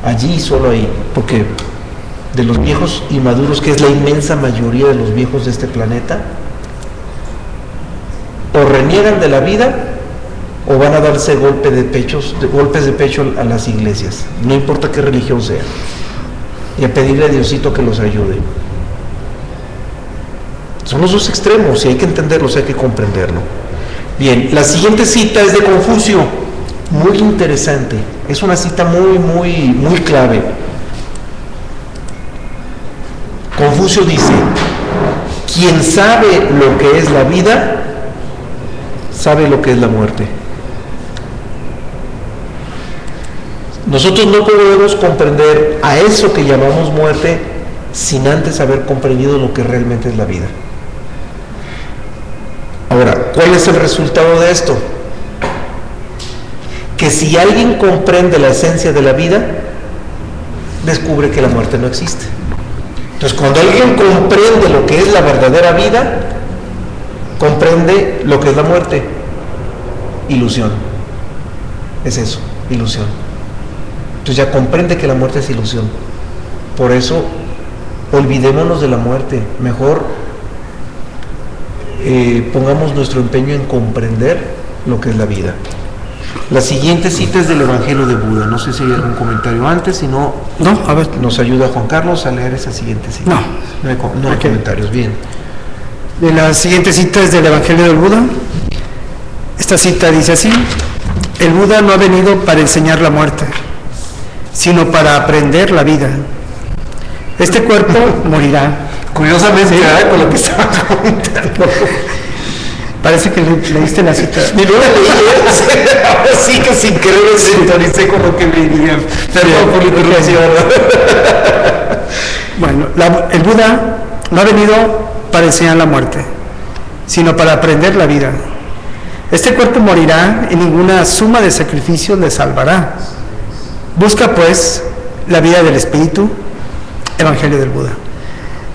Allí y solo ahí, porque de los viejos y maduros, que es la inmensa mayoría de los viejos de este planeta, o reniegan de la vida o van a darse golpes de pecho a las iglesias, no importa qué religión sea, y a pedirle a Diosito que los ayude. Son los dos extremos y hay que entenderlos, hay que comprenderlo. Bien, la siguiente cita es de Confucio, muy interesante, es una cita muy clave. Confucio dice: quien sabe lo que es la vida, sabe lo que es la muerte. Nosotros no podemos comprender a eso que llamamos muerte sin antes haber comprendido lo que realmente es la vida. Ahora, ¿cuál es el resultado de esto? Que si alguien comprende la esencia de la vida, descubre que la muerte no existe. Entonces, cuando alguien comprende lo que es la verdadera vida, comprende lo que es la muerte. Ilusión. Es eso, ilusión. Entonces ya comprende que la muerte es ilusión. Por eso, olvidémonos de la muerte. Mejor pongamos nuestro empeño en comprender lo que es la vida. La siguiente cita es del Evangelio de Buda. No sé si hay algún comentario antes, si no, a ver. nos ayuda Juan Carlos a leer esa siguiente cita. No hay comentarios. Bien. De la siguiente cita es del Evangelio del Buda. Esta cita dice así: el Buda no ha venido para enseñar la muerte, sino para aprender la vida. Este cuerpo morirá. Curiosamente, con lo que estaba comentando. Parece que leíste la cita. Ni no la leí, ahora sí que sin querer me sintonicé con lo que venía. Perdón por la interrupción. Bueno, el Buda no ha venido para enseñar la muerte, sino para aprender la vida. Este cuerpo morirá y ninguna suma de sacrificios le salvará. Busca pues la vida del espíritu. Evangelio del Buda.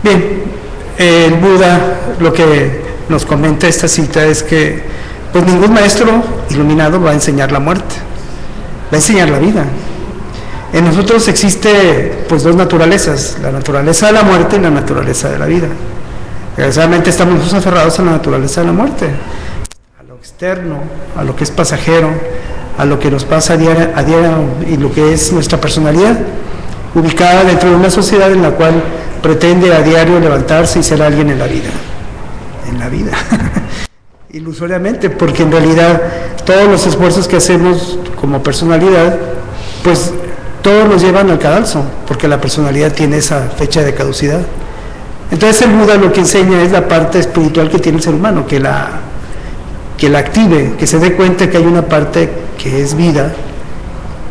Bien, el Buda lo que nos comenta esta cita es que pues ningún maestro iluminado va a enseñar la muerte, va a enseñar la vida. En nosotros existe pues dos naturalezas, la naturaleza de la muerte y la naturaleza de la vida. Desgraciadamente estamos nosotros aferrados a la naturaleza de la muerte, a lo externo, a lo que es pasajero, a lo que nos pasa a diario y lo que es nuestra personalidad, ubicada dentro de una sociedad en la cual pretende a diario levantarse y ser alguien en la vida. Ilusoriamente, porque en realidad todos los esfuerzos que hacemos como personalidad, pues todos nos llevan al cadalso, porque la personalidad tiene esa fecha de caducidad. Entonces el Buda lo que enseña es la parte espiritual que tiene el ser humano, que la active, que se dé cuenta que hay una parte que es vida.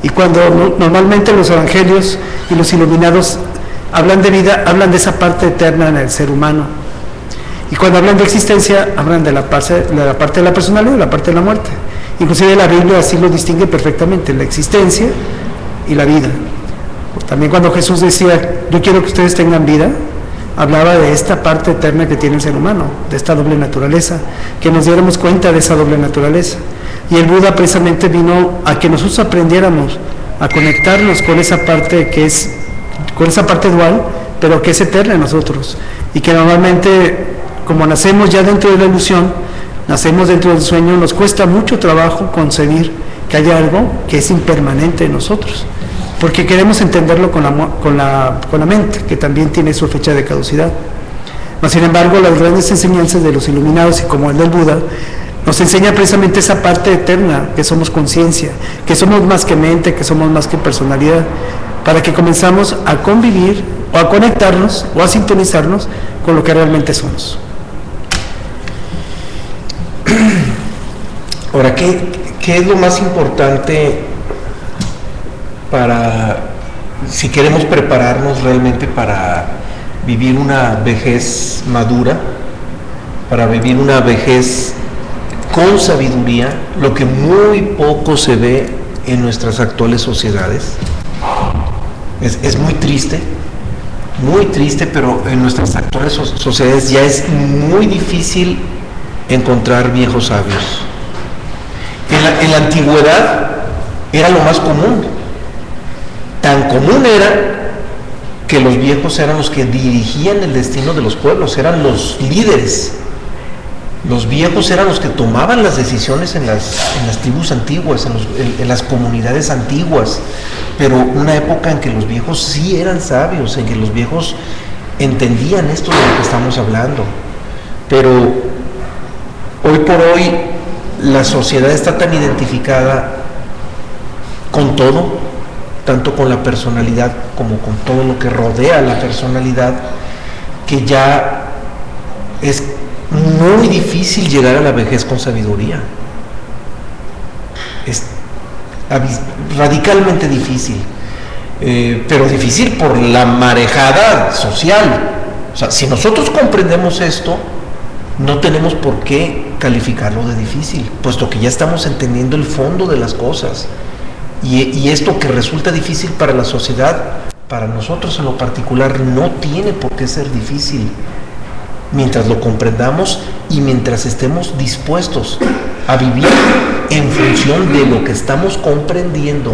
Y cuando normalmente los evangelios y los iluminados hablan de vida, hablan de esa parte eterna en el ser humano. Y cuando hablan de existencia, hablan de la parte de la personalidad, de la parte de la muerte. Inclusive la Biblia así lo distingue perfectamente, la existencia y la vida. También cuando Jesús decía, yo quiero que ustedes tengan vida, hablaba de esta parte eterna que tiene el ser humano, de esta doble naturaleza, que nos diéramos cuenta de esa doble naturaleza. Y el Buda precisamente vino a que nosotros aprendiéramos a conectarnos con esa parte que es, con esa parte dual, pero que es eterna en nosotros. Y que normalmente, como nacemos ya dentro de la ilusión, nacemos dentro del sueño, nos cuesta mucho trabajo concebir que haya algo que es impermanente en nosotros, porque queremos entenderlo con la mente, que también tiene su fecha de caducidad. Mas, sin embargo, las grandes enseñanzas de los iluminados y como el del Buda nos enseña precisamente esa parte eterna, que somos conciencia, que somos más que mente, que somos más que personalidad, para que comenzamos a convivir o a conectarnos o a sintonizarnos con lo que realmente somos. Ahora, ¿qué es lo más importante para, si queremos prepararnos realmente para vivir una vejez madura, para vivir una vejez con sabiduría, lo que muy poco se ve en nuestras actuales sociedades? Es muy triste, pero en nuestras actuales sociedades ya es muy difícil encontrar viejos sabios. En la antigüedad era lo más común. Tan común era que los viejos eran los que dirigían el destino de los pueblos, eran los líderes. Los viejos eran los que tomaban las decisiones en las tribus antiguas, en las comunidades antiguas, pero una época en que los viejos sí eran sabios, en que los viejos entendían esto de lo que estamos hablando. Pero hoy por hoy la sociedad está tan identificada con todo, tanto con la personalidad como con todo lo que rodea a la personalidad, que ya es muy difícil llegar a la vejez con sabiduría. Es radicalmente difícil, pero difícil por la marejada social. O sea, si nosotros comprendemos esto, no tenemos por qué calificarlo de difícil, puesto que ya estamos entendiendo el fondo de las cosas. Y esto que resulta difícil para la sociedad, para nosotros en lo particular, no tiene por qué ser difícil, mientras lo comprendamos y mientras estemos dispuestos a vivir en función de lo que estamos comprendiendo.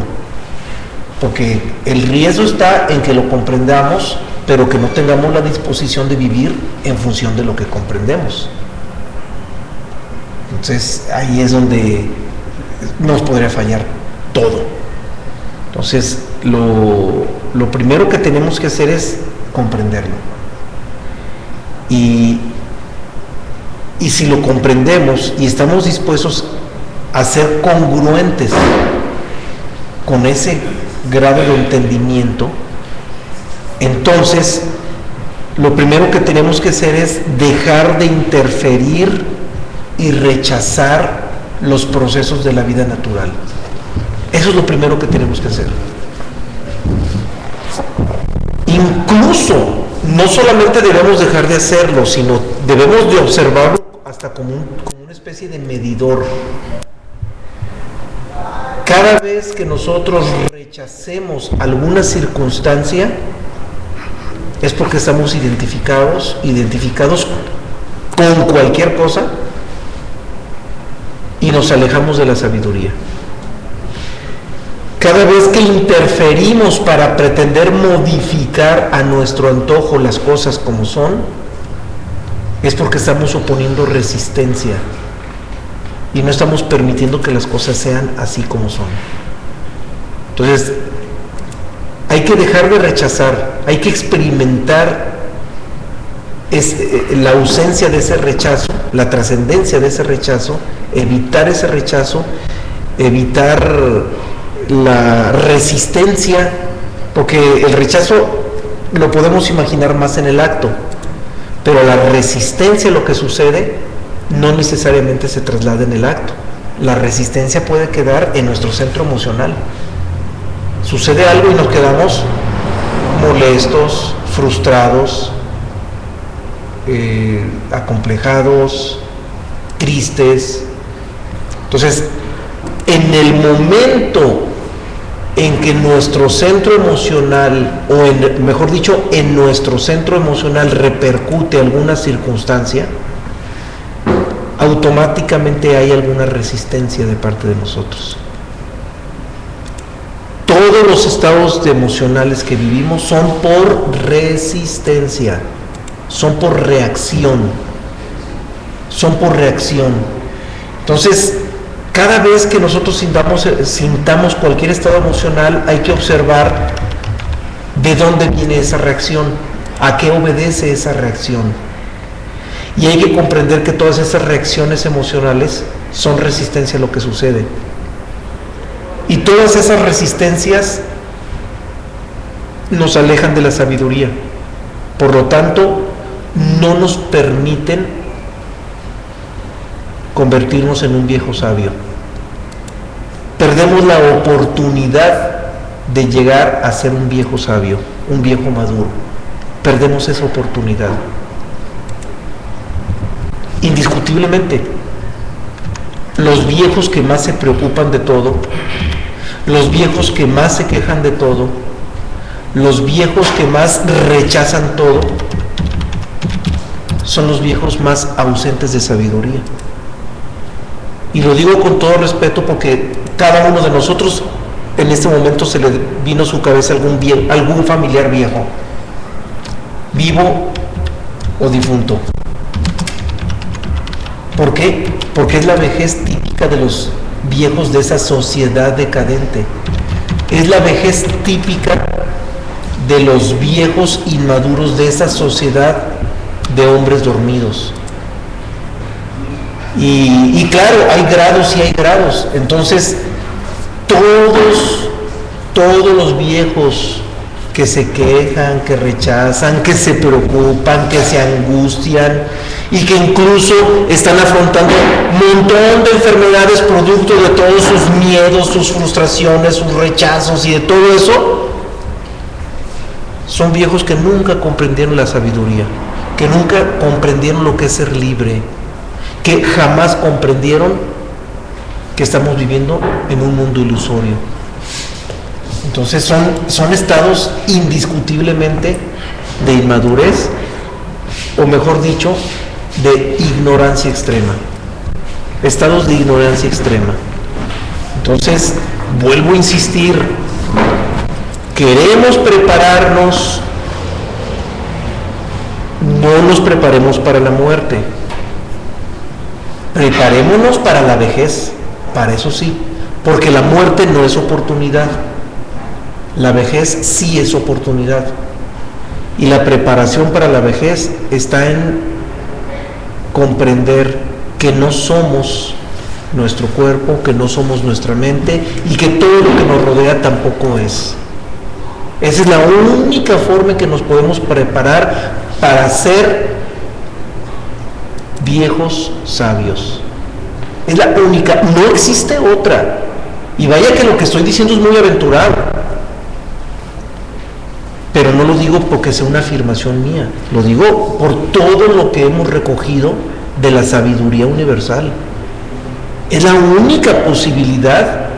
Porque el riesgo está en que lo comprendamos, pero que no tengamos la disposición de vivir en función de lo que comprendemos. Entonces ahí es donde nos podría fallar todo. Entonces lo primero que tenemos que hacer es comprenderlo. Y si lo comprendemos y estamos dispuestos a ser congruentes con ese grado de entendimiento, entonces lo primero que tenemos que hacer es dejar de interferir y rechazar los procesos de la vida natural. Eso es lo primero que tenemos que hacer. Incluso, no solamente debemos dejar de hacerlo, sino debemos de observarlo hasta como una especie de medidor. Cada vez que nosotros rechacemos alguna circunstancia, es porque estamos identificados con cualquier cosa y nos alejamos de la sabiduría. Cada vez que interferimos para pretender modificar a nuestro antojo las cosas como son, es porque estamos oponiendo resistencia y no estamos permitiendo que las cosas sean así como son. Entonces, hay que dejar de rechazar, hay que experimentar la ausencia de ese rechazo, la trascendencia de ese rechazo, evitar ese rechazo, evitar la resistencia, porque el rechazo lo podemos imaginar más en el acto, pero la resistencia, lo que sucede, no necesariamente se traslada en el acto. La resistencia puede quedar en nuestro centro emocional. Sucede algo y nos quedamos molestos, frustrados, acomplejados, tristes. Entonces, en el momento en que nuestro centro emocional, o mejor dicho, en nuestro centro emocional repercute alguna circunstancia, automáticamente hay alguna resistencia de parte de nosotros. Todos los estados emocionales que vivimos son por resistencia, son por reacción, Entonces, cada vez que nosotros sintamos cualquier estado emocional, hay que observar de dónde viene esa reacción, a qué obedece esa reacción. Y hay que comprender que todas esas reacciones emocionales son resistencia a lo que sucede. Y todas esas resistencias nos alejan de la sabiduría. Por lo tanto, no nos permiten convertirnos en un viejo sabio. Perdemos la oportunidad de llegar a ser un viejo sabio, un viejo maduro. Perdemos esa oportunidad. Indiscutiblemente, los viejos que más se preocupan de todo, los viejos que más se quejan de todo, los viejos que más rechazan todo, son los viejos más ausentes de sabiduría. Y lo digo con todo respeto porque cada uno de nosotros en este momento se le vino a su cabeza algún familiar viejo, vivo o difunto. ¿Por qué? Porque es la vejez típica de los viejos de esa sociedad decadente. Es la vejez típica de los viejos inmaduros de esa sociedad de hombres dormidos. Y claro, hay grados y hay grados. Entonces, todos los viejos que se quejan, que rechazan, que se preocupan, que se angustian y que incluso están afrontando un montón de enfermedades producto de todos sus miedos, sus frustraciones, sus rechazos y de todo eso, son viejos que nunca comprendieron la sabiduría, que nunca comprendieron lo que es ser libre, que jamás comprendieron que estamos viviendo en un mundo ilusorio. Entonces son estados indiscutiblemente de inmadurez, o mejor dicho, de ignorancia extrema. Estados de ignorancia extrema. Entonces, vuelvo a insistir, queremos prepararnos, no nos preparemos para la muerte. Preparémonos para la vejez, para eso sí, porque la muerte no es oportunidad, la vejez sí es oportunidad. Y la preparación para la vejez está en comprender que no somos nuestro cuerpo, que no somos nuestra mente y que todo lo que nos rodea tampoco es. Esa es la única forma en que nos podemos preparar para ser viejos sabios. Es la única, no existe otra. Y vaya que lo que estoy diciendo es muy aventurado, pero no lo digo porque sea una afirmación mía, lo digo por todo lo que hemos recogido de la sabiduría universal. Es la única posibilidad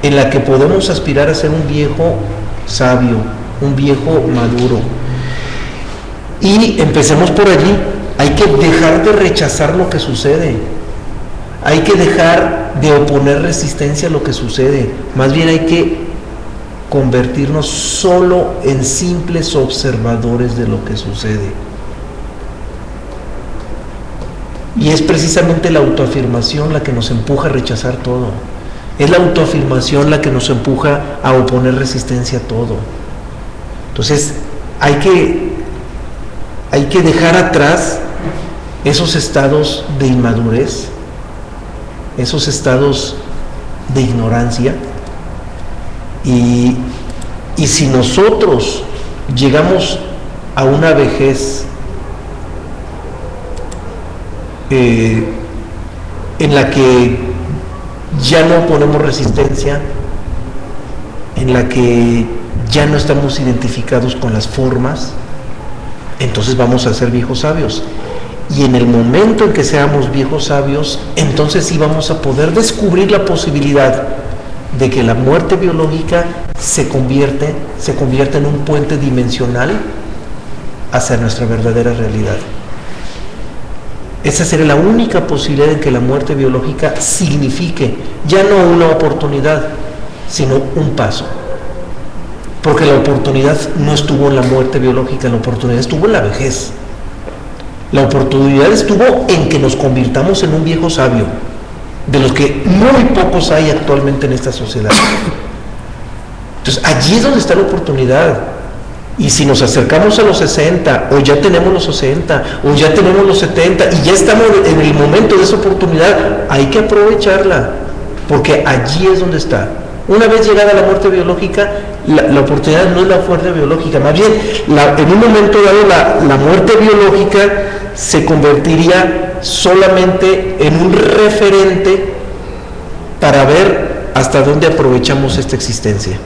en la que podemos aspirar a ser un viejo sabio, un viejo maduro. Y empecemos por allí. Hay que dejar de rechazar lo que sucede. Hay que dejar de oponer resistencia a lo que sucede. Más bien hay que convertirnos solo en simples observadores de lo que sucede. Y es precisamente la autoafirmación la que nos empuja a rechazar todo. Es la autoafirmación la que nos empuja a oponer resistencia a todo. Entonces, hay que dejar atrás esos estados de inmadurez, esos estados de ignorancia, y si nosotros llegamos a una vejez en la que ya no ponemos resistencia, en la que ya no estamos identificados con las formas, entonces vamos a ser viejos sabios. Y en el momento en que seamos viejos sabios, entonces sí vamos a poder descubrir la posibilidad de que la muerte biológica se convierte en un puente dimensional hacia nuestra verdadera realidad. Esa sería la única posibilidad en que la muerte biológica signifique ya no una oportunidad, sino un paso. Porque la oportunidad no estuvo en la muerte biológica, la oportunidad estuvo en la vejez. La oportunidad estuvo en que nos convirtamos en un viejo sabio, de los que muy pocos hay actualmente en esta sociedad. Entonces, allí es donde está la oportunidad. Y si nos acercamos a los 60, o ya tenemos los 60, o ya tenemos los 70, y ya estamos en el momento de esa oportunidad, hay que aprovecharla, porque allí es donde está. Una vez llegada la muerte biológica, la oportunidad no es la muerte biológica, más bien, en un momento dado, la muerte biológica se convertiría solamente en un referente para ver hasta dónde aprovechamos esta existencia,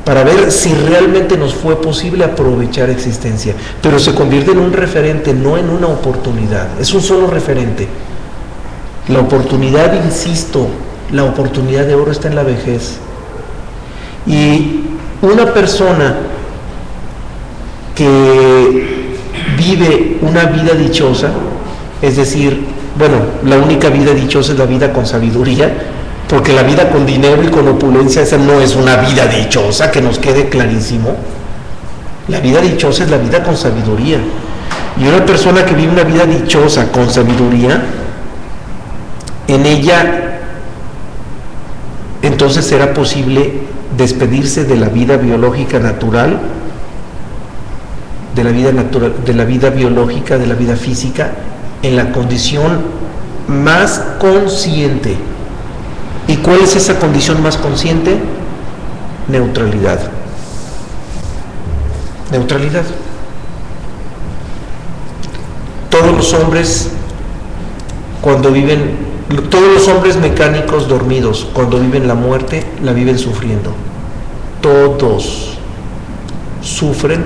para ver si realmente nos fue posible aprovechar existencia, pero se convierte en un referente, no en una oportunidad, es un solo referente. La oportunidad, insisto, la oportunidad de oro está en la vejez. Y una persona que vive una vida dichosa, es decir, bueno, la única vida dichosa es la vida con sabiduría, porque la vida con dinero y con opulencia, esa no es una vida dichosa, que nos quede clarísimo. La vida dichosa es la vida con sabiduría. Y una persona que vive una vida dichosa con sabiduría, en ella entonces será posible despedirse de la vida biológica natural, de la vida biológica, de la vida física, en la condición más consciente. ¿Y cuál es esa condición más consciente? Neutralidad. Neutralidad. Todos los hombres, todos los hombres mecánicos dormidos, cuando viven la muerte, la viven sufriendo. Todos sufren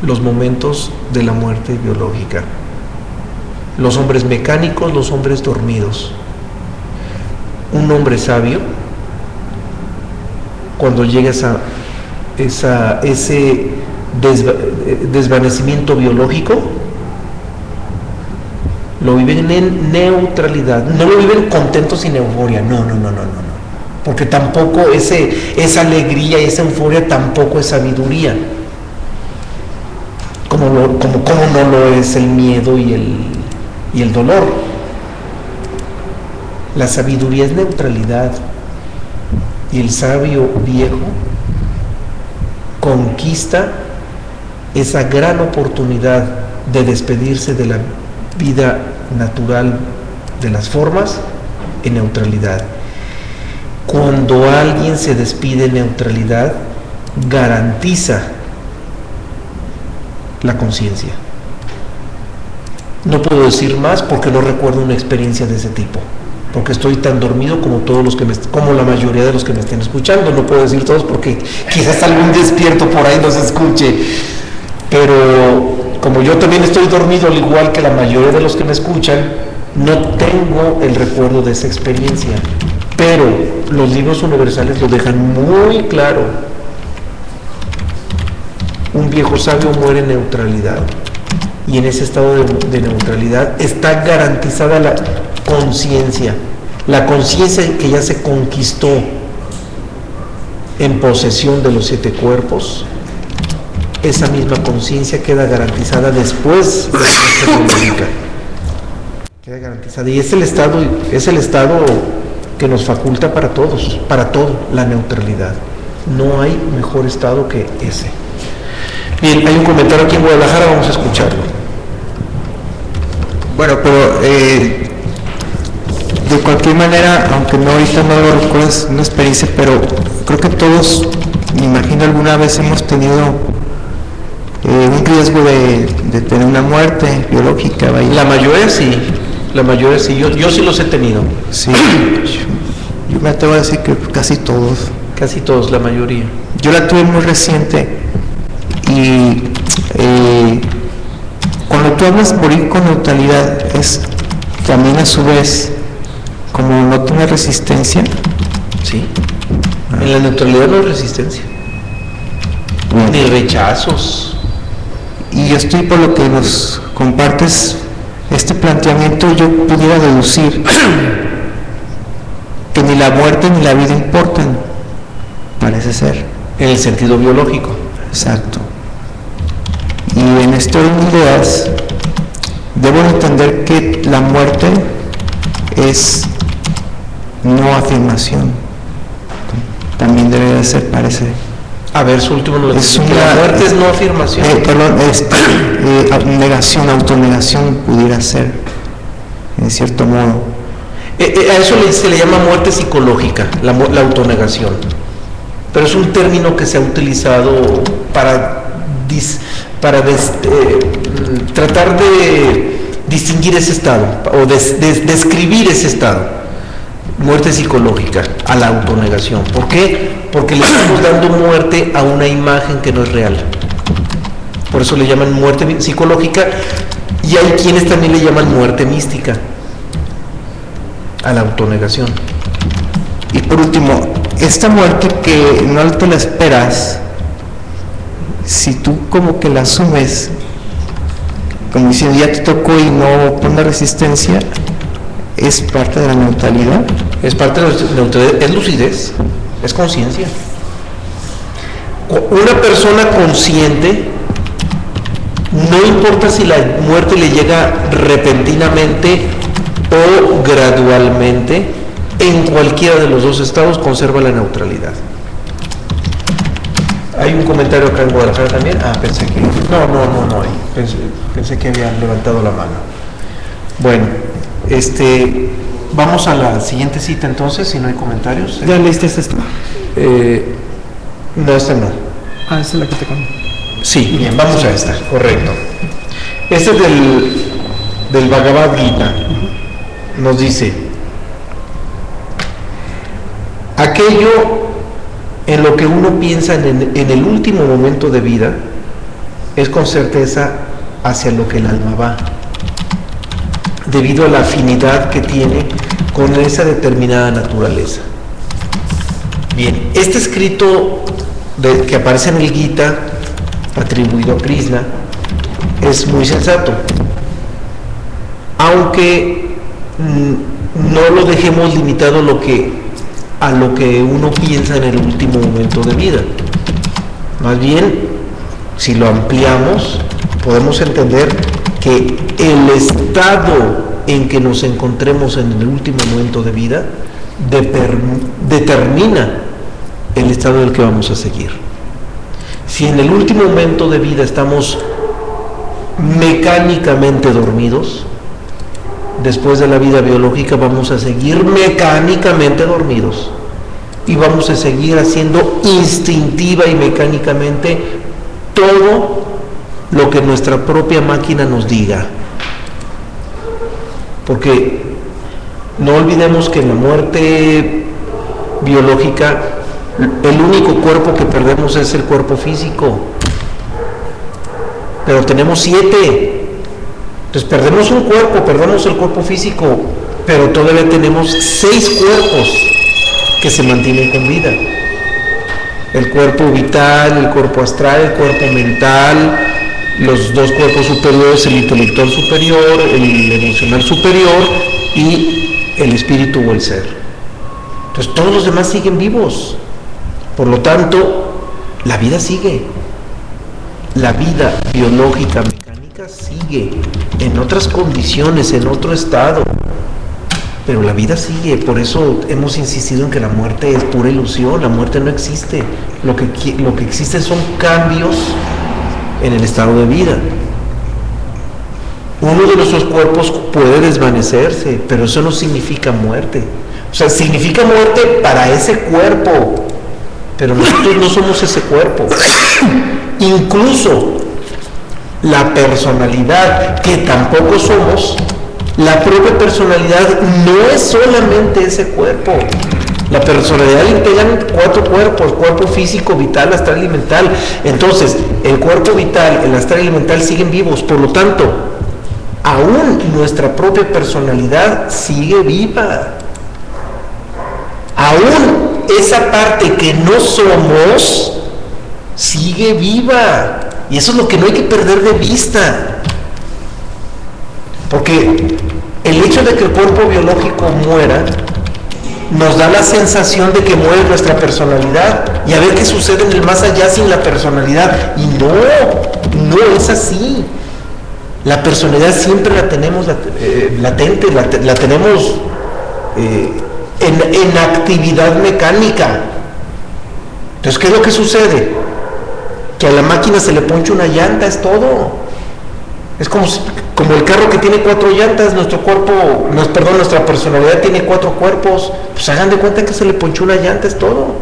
los momentos de la muerte biológica. Los hombres mecánicos, los hombres dormidos. Un hombre sabio, cuando llega ese desvanecimiento biológico, lo viven en neutralidad. No lo viven contentos sin euforia, no, porque tampoco esa alegría y esa euforia tampoco es sabiduría, como no lo es el miedo y el dolor. La sabiduría es neutralidad, y el sabio viejo conquista esa gran oportunidad de despedirse de la vida natural de las formas en neutralidad. Cuando alguien se despide en neutralidad, garantiza la conciencia. No puedo decir más porque no recuerdo una experiencia de ese tipo, porque estoy tan dormido como como la mayoría de los que me estén escuchando. No puedo decir todos porque quizás algún despierto por ahí nos escuche, pero como yo también estoy dormido al igual que la mayoría de los que me escuchan, no tengo el recuerdo de esa experiencia, pero los libros universales lo dejan muy claro. Un viejo sabio muere en neutralidad, y en ese estado de neutralidad está garantizada la conciencia que ya se conquistó en posesión de los 7 cuerpos. Esa misma conciencia queda garantizada después de la muerte biológica. Queda garantizada, y es el estado que nos faculta para todos, para todo, la neutralidad. No hay mejor estado que ese. Bien, hay un comentario aquí en Guadalajara, vamos a escucharlo. Bueno, pero de cualquier manera, aunque no ahorita no lo recuerdo, es una experiencia, pero creo que todos, me imagino, alguna vez hemos tenido un riesgo de tener una muerte biológica. Vaya. La mayoría sí, yo sí los he tenido. Sí, yo me atrevo a decir que casi todos. Casi todos, la mayoría. Yo la tuve muy reciente, y cuando tú hablas morir con neutralidad, es también a su vez como no tener resistencia. Sí, en la neutralidad no hay resistencia, ni rechazos. Y yo estoy, por lo que nos compartes este planteamiento, yo pudiera deducir que ni la muerte ni la vida importan, parece ser. En el sentido biológico. Exacto. Y en este orden de ideas, debo entender que la muerte es no afirmación. También debe de ser, parece. A ver, su último no lo dice. La muerte es no afirmación. Negación, autonegación pudiera ser, en cierto modo. A eso se le llama muerte psicológica, la autonegación. Pero es un término que se ha utilizado para tratar de distinguir ese estado o describir ese estado. Muerte psicológica, a la autonegación. ¿Por qué? Porque le estamos dando muerte a una imagen que no es real. Por eso le llaman muerte psicológica, y hay quienes también le llaman muerte mística, a la autonegación. Y por último, esta muerte que no te la esperas, si tú como que la asumes, como diciendo ya te tocó y no pones resistencia, ¿es parte de la neutralidad? Es parte de la neutralidad, es lucidez, es conciencia. Una persona consciente, no importa si la muerte le llega repentinamente o gradualmente, en cualquiera de los dos estados conserva la neutralidad. Hay un comentario acá en Guadalajara también. Pensé que... No hay. Pensé que habían levantado la mano. Bueno, vamos a la siguiente cita entonces, si no hay comentarios. ¿Ya leíste esta? No, esta no. Esa es la que te conté. Sí, bien, vamos a esta, correcto. Este es del Bhagavad Gita. Nos dice: aquello en lo que uno piensa en el último momento de vida es con certeza hacia lo que el alma va, debido a la afinidad que tiene con esa determinada naturaleza. Bien, este escrito que aparece en el Gita, atribuido a Krishna, es muy sensato, aunque no lo dejemos limitado a lo que uno piensa en el último momento de vida. Más bien, si lo ampliamos, podemos entender que el estado en que nos encontremos en el último momento de vida determina el estado del que vamos a seguir. Si en el último momento de vida estamos mecánicamente dormidos, después de la vida biológica vamos a seguir mecánicamente dormidos y vamos a seguir haciendo instintiva y mecánicamente todo lo que nuestra propia máquina nos diga. Porque no olvidemos que en la muerte biológica el único cuerpo que perdemos es el cuerpo físico, pero tenemos 7. Entonces perdemos un cuerpo, perdemos el cuerpo físico, pero todavía tenemos 6 cuerpos que se mantienen con vida. El cuerpo vital, el cuerpo astral, el cuerpo mental, los 2 cuerpos superiores, el intelectual superior, el emocional superior y el espíritu o el ser. Entonces todos los demás siguen vivos. Por lo tanto, la vida sigue. La vida biológica, mecánica sigue, en otras condiciones, en otro estado. Pero la vida sigue. Por eso hemos insistido en que la muerte es pura ilusión. La muerte no existe. Lo que existe son cambios en el estado de vida. Uno de nuestros cuerpos puede desvanecerse, pero eso no significa muerte. O sea, significa muerte para ese cuerpo, pero nosotros no somos ese cuerpo. Incluso la personalidad, que tampoco somos, la propia personalidad no es solamente ese cuerpo. La personalidad le integran 4 cuerpos: cuerpo físico, vital, astral y mental. Entonces, el cuerpo vital, el astral y el mental siguen vivos. Por lo tanto, aún nuestra propia personalidad sigue viva. Aún esa parte que no somos sigue viva. Y eso es lo que no hay que perder de vista. Porque el hecho de que el cuerpo biológico muera nos da la sensación de que muere nuestra personalidad, y a ver qué sucede en el más allá sin la personalidad. Y no es así. La personalidad siempre la tenemos latente, la tenemos en actividad mecánica. Entonces, ¿qué es lo que sucede? Que a la máquina se le poncha una llanta, es todo. Es como el carro que tiene 4 llantas. Nuestra personalidad tiene 4 cuerpos. Pues hagan de cuenta que se le ponchó una llanta, es todo.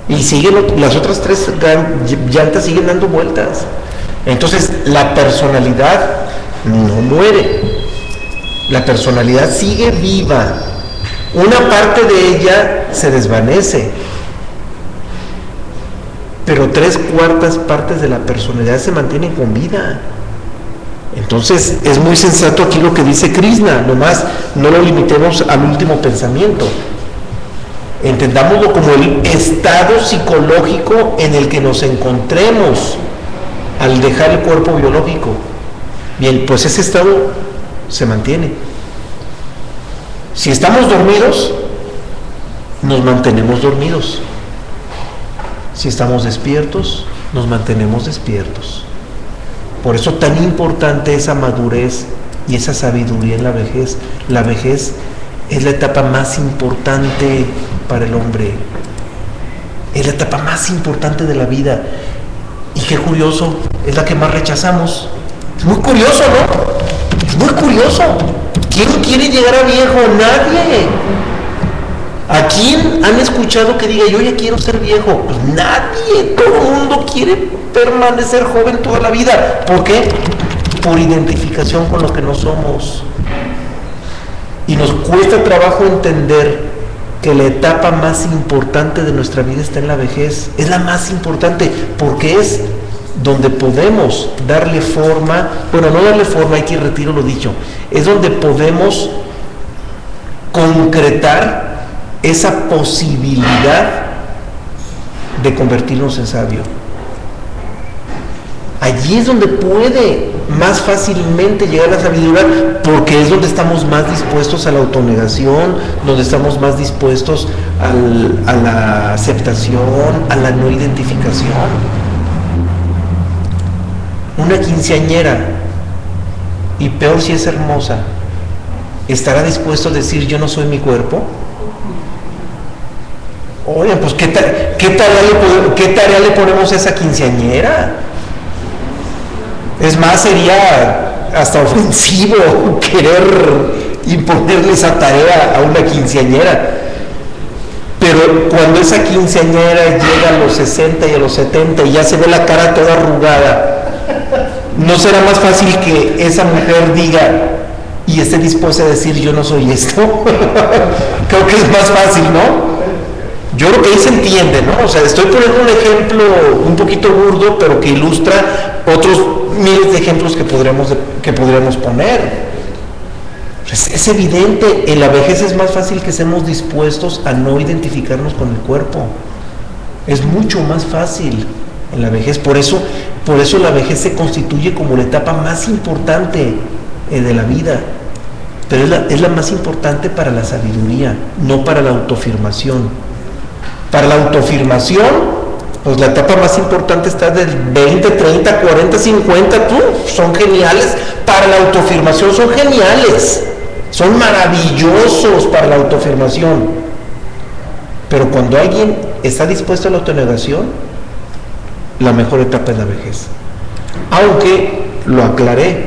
Y las otras 3 llantas siguen dando vueltas. Entonces, la personalidad no muere. La personalidad sigue viva. Una parte de ella se desvanece, pero 3/4 partes de la personalidad se mantienen con vida. Entonces es muy sensato aquí lo que dice Krishna, nomás no lo limitemos al último pensamiento. Entendámoslo como el estado psicológico en el que nos encontremos al dejar el cuerpo biológico. Bien, pues ese estado se mantiene. Si estamos dormidos, nos mantenemos dormidos. Si estamos despiertos, nos mantenemos despiertos. Por eso tan importante esa madurez y esa sabiduría en la vejez. La vejez es la etapa más importante para el hombre. Es la etapa más importante de la vida. Y qué curioso, es la que más rechazamos. Es muy curioso, ¿no? Es muy curioso. ¿Quién quiere llegar a viejo? Nadie. ¿A quién han escuchado que diga yo ya quiero ser viejo? Pues nadie. Todo el mundo quiere permanecer joven toda la vida. ¿Por qué? Por identificación con lo que no somos. Y nos cuesta trabajo entender que la etapa más importante de nuestra vida está en la vejez. Es la más importante porque es donde podemos darle forma, bueno, no darle forma, hay que retiro lo dicho, es donde podemos concretar esa posibilidad de convertirnos en sabio. Allí es donde puede más fácilmente llegar la sabiduría, porque es donde estamos más dispuestos a la autonegación, donde estamos más dispuestos a la aceptación, a la no identificación. Una quinceañera, y peor si es hermosa, ¿estará dispuesto a decir yo no soy mi cuerpo? Oye, pues ¿qué tarea le ponemos a esa quinceañera? Es más, sería hasta ofensivo querer imponerle esa tarea a una quinceañera. Pero cuando esa quinceañera llega a los 60 y a los 70 y ya se ve la cara toda arrugada, ¿no será más fácil que esa mujer diga y esté dispuesta a decir yo no soy esto? Creo que es más fácil, ¿no? Yo creo que ahí se entiende, ¿no? O sea, estoy poniendo un ejemplo un poquito burdo, pero que ilustra otros miles de ejemplos que podríamos poner. Es evidente, en la vejez es más fácil que estemos dispuestos a no identificarnos con el cuerpo. Es mucho más fácil en la vejez. Por eso la vejez se constituye como la etapa más importante de la vida. Pero es la más importante para la sabiduría, no para la autoafirmación. Para la autoafirmación, pues la etapa más importante está del 20, 30, 40, 50, son geniales. Para la autoafirmación son geniales, son maravillosos para la autoafirmación. Pero cuando alguien está dispuesto a la autonegación, la mejor etapa es la vejez. Aunque, lo aclaré,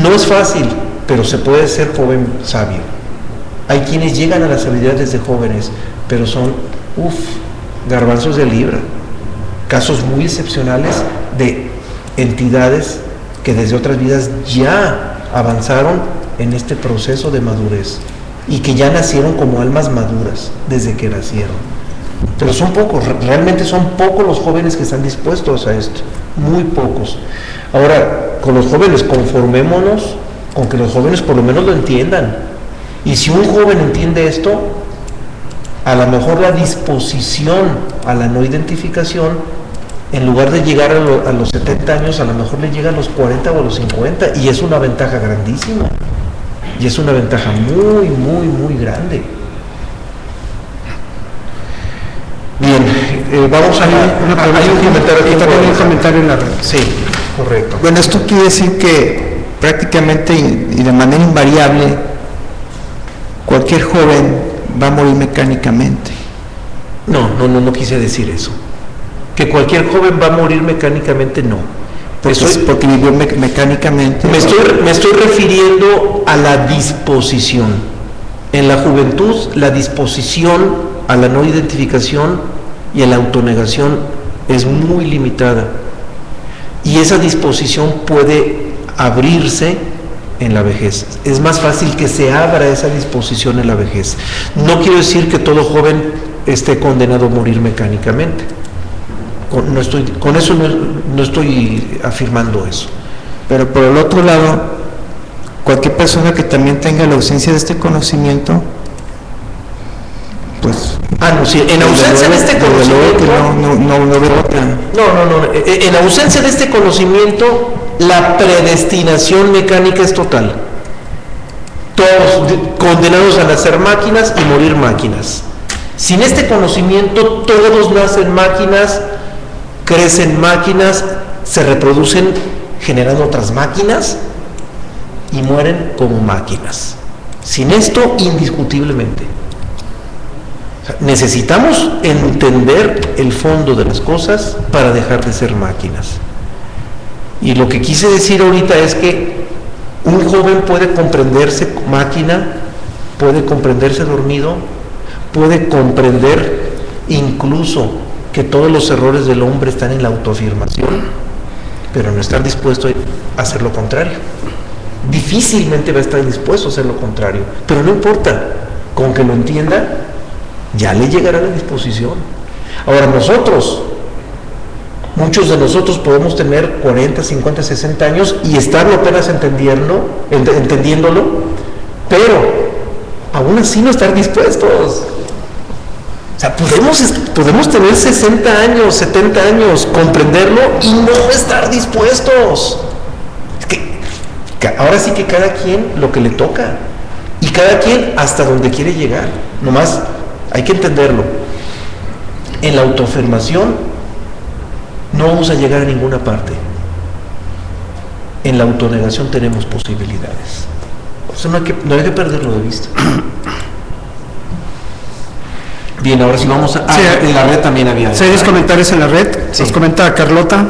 no es fácil, pero se puede ser joven sabio. Hay quienes llegan a la sabiduría desde jóvenes, pero son, garbanzos de libra. Casos muy excepcionales de entidades que desde otras vidas ya avanzaron en este proceso de madurez y que ya nacieron como almas maduras desde que nacieron. Pero son pocos, realmente son pocos los jóvenes que están dispuestos a esto, muy pocos. Ahora, con los jóvenes conformémonos con que los jóvenes por lo menos lo entiendan. Y si un joven entiende esto, a lo mejor la disposición a la no identificación, en lugar de llegar a los 70 años, a lo mejor le llega a los 40 o a los 50, y es una ventaja grandísima, y es una ventaja muy, muy, muy grande. Bien, vamos a hay un comentario aquí, también un comentario en la red. Sí, correcto. Bueno, esto quiere decir que prácticamente y de manera invariable cualquier joven va a morir mecánicamente. No quise decir eso. Que cualquier joven va a morir mecánicamente, no. Porque vivió mecánicamente. Me estoy refiriendo a la disposición. En la juventud, la disposición a la no identificación y a la autonegación es muy limitada. Y esa disposición puede abrirse en la vejez. Es más fácil que se abra esa disposición en la vejez. No quiero decir que todo joven esté condenado a morir mecánicamente. Con eso no estoy afirmando eso. Pero por el otro lado, cualquier persona que también tenga la ausencia de este conocimiento, pues... no, sí, en ausencia de este conocimiento... No veo otra. No, en ausencia de este conocimiento, la predestinación mecánica es total. Todos condenados a nacer máquinas y morir máquinas. Sin este conocimiento, todos nacen máquinas, crecen máquinas, se reproducen generando otras máquinas y mueren como máquinas. Sin esto, indiscutiblemente. Necesitamos entender el fondo de las cosas para dejar de ser máquinas. Y lo que quise decir ahorita es que un joven puede comprenderse máquina, puede comprenderse dormido, puede comprender incluso que todos los errores del hombre están en la autoafirmación, pero no estar dispuesto a hacer lo contrario. Difícilmente va a estar dispuesto a hacer lo contrario, pero no importa, con que lo entienda, ya le llegará la disposición. Ahora muchos de nosotros podemos tener 40, 50, 60 años y estarlo apenas entendiéndolo, pero aún así no estar dispuestos. O sea, podemos tener 60 años, 70 años, comprenderlo y no estar dispuestos. Es que ahora sí que cada quien lo que le toca y cada quien hasta donde quiere llegar. Nomás hay que entenderlo. En la autoafirmación no vamos a llegar a ninguna parte. En la autonegación tenemos posibilidades. O sea, no hay que perderlo de vista. Bien, ahora sí vamos a... Sí, en la red también había... Sí, hay comentarios en la red. Sí. Nos comenta Carlota.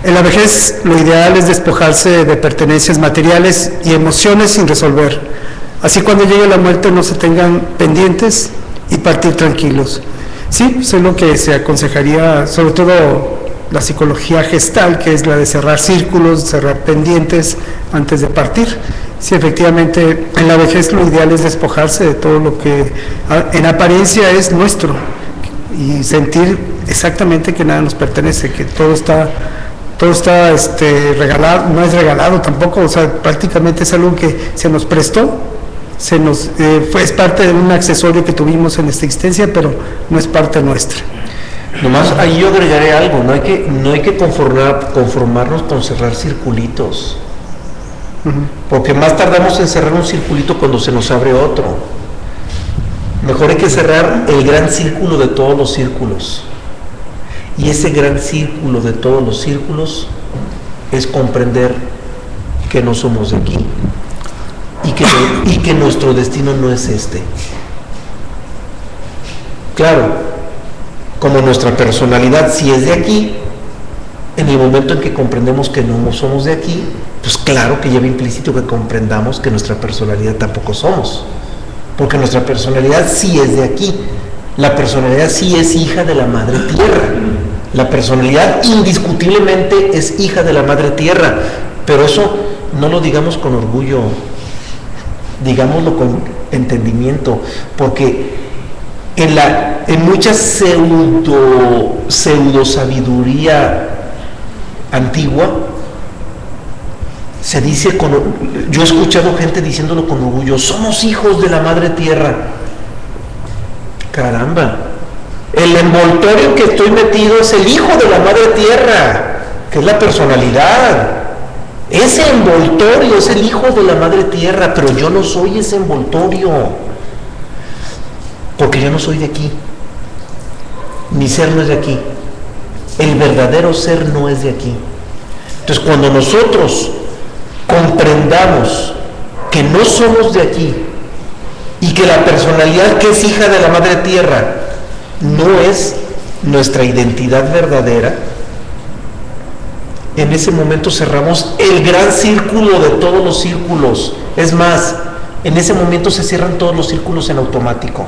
En la vejez lo ideal es despojarse de pertenencias materiales y emociones sin resolver. Así cuando llegue la muerte no se tengan pendientes y partir tranquilos. Sí, eso es lo que se aconsejaría, sobre todo la psicología gestal, que es la de cerrar círculos, cerrar pendientes antes de partir. Sí, efectivamente, en la vejez lo ideal es despojarse de todo lo que en apariencia es nuestro y sentir exactamente que nada nos pertenece, que todo está regalado, no es regalado tampoco, o sea, prácticamente es algo que se nos prestó, es parte de un accesorio que tuvimos en esta existencia, pero no es parte nuestra. Nomás ahí yo agregaré algo, no hay que conformarnos con cerrar circulitos. Porque más tardamos en cerrar un circulito cuando se nos abre otro. Mejor hay que cerrar el gran círculo de todos los círculos. Y ese gran círculo de todos los círculos es comprender que no somos de aquí y que nuestro destino no es este. Claro, como nuestra personalidad sí es de aquí, en el momento en que comprendemos que no somos de aquí, pues claro que lleva implícito que comprendamos que nuestra personalidad tampoco somos, porque nuestra personalidad sí es de aquí, la personalidad sí es hija de la madre tierra, la personalidad indiscutiblemente es hija de la madre tierra, pero eso no lo digamos con orgullo, digámoslo con entendimiento, porque en mucha pseudo sabiduría antigua se dice, yo he escuchado gente diciéndolo con orgullo, somos hijos de la madre tierra. Caramba, el envoltorio que estoy metido es el hijo de la madre tierra, que es la personalidad. Ese envoltorio es el hijo de la madre tierra, pero yo no soy ese envoltorio, porque yo no soy de aquí. Mi ser no es de aquí. El verdadero ser no es de aquí. Entonces, cuando nosotros comprendamos que no somos de aquí y que la personalidad que es hija de la madre tierra no es nuestra identidad verdadera, en ese momento cerramos el gran círculo de todos los círculos. Es más, en ese momento se cierran todos los círculos en automático.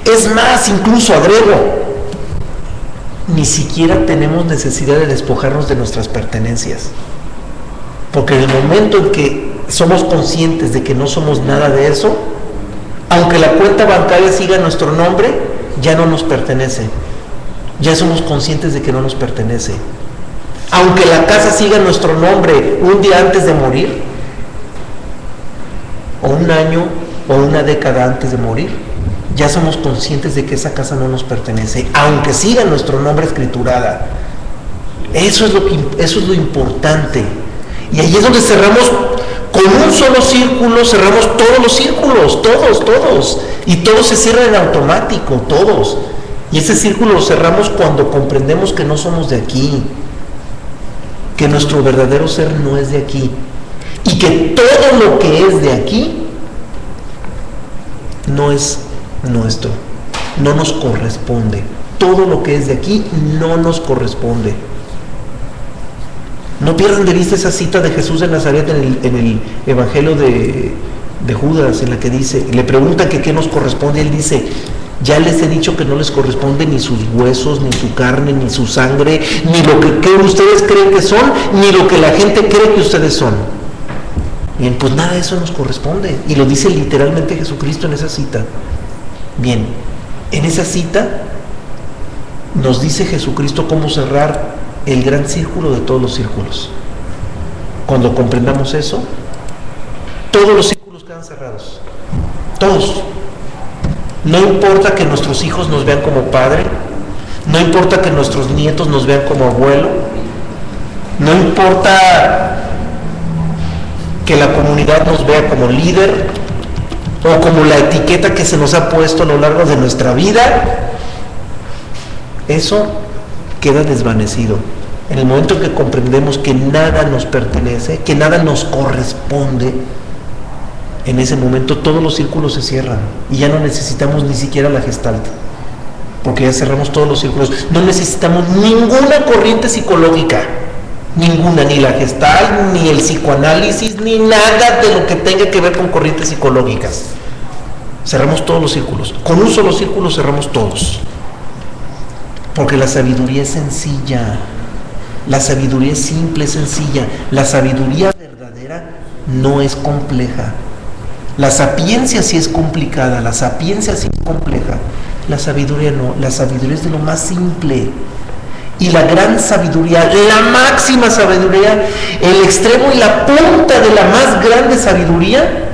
Es más, incluso agrego, ni siquiera tenemos necesidad de despojarnos de nuestras pertenencias, porque Porque en el momento en que somos conscientes de que no somos nada de eso, aunque la cuenta bancaria siga nuestro nombre, ya no nos pertenece. Ya somos conscientes de que no nos pertenece. Aunque la casa siga nuestro nombre un día antes de morir, o un año o una década antes de morir, ya somos conscientes de que esa casa no nos pertenece, aunque siga nuestro nombre escriturada. Eso es lo importante. Y ahí es donde cerramos con un solo círculo, cerramos todos los círculos, todos. Y todos se cierran en automático, todos. Y ese círculo lo cerramos cuando comprendemos que no somos de aquí, que nuestro verdadero ser no es de aquí, y que todo lo que es de aquí no es nuestro, no nos corresponde. Todo lo que es de aquí no nos corresponde. No pierdan de vista esa cita de Jesús de Nazaret en el Evangelio de Judas, en la que dice, le preguntan que qué nos corresponde, y él dice: ya les he dicho que no les corresponde ni sus huesos, ni su carne, ni su sangre, ni lo que ustedes creen que son, ni lo que la gente cree que ustedes son. Bien, pues nada de eso nos corresponde. Y lo dice literalmente Jesucristo en esa cita. Bien, en esa cita nos dice Jesucristo cómo cerrar el gran círculo de todos los círculos. Cuando comprendamos eso, todos los círculos quedan cerrados. Todos. No importa que nuestros hijos nos vean como padre, no importa que nuestros nietos nos vean como abuelo, no importa que la comunidad nos vea como líder o como la etiqueta que se nos ha puesto a lo largo de nuestra vida, eso queda desvanecido. En el momento en que comprendemos que nada nos pertenece, que nada nos corresponde, en ese momento todos los círculos se cierran y ya no necesitamos ni siquiera la Gestalt, porque ya cerramos todos los círculos. No necesitamos ninguna corriente psicológica, ninguna, ni la Gestalt, ni el psicoanálisis, ni nada de lo que tenga que ver con corrientes psicológicas. Cerramos todos los círculos. Con un solo círculo cerramos todos, porque la sabiduría es sencilla, la sabiduría es simple, es sencilla. La sabiduría verdadera no es compleja. La sapiencia sí es complicada, la sapiencia sí es compleja, la sabiduría no. La sabiduría es de lo más simple. Y la gran sabiduría, la máxima sabiduría, el extremo y la punta de la más grande sabiduría,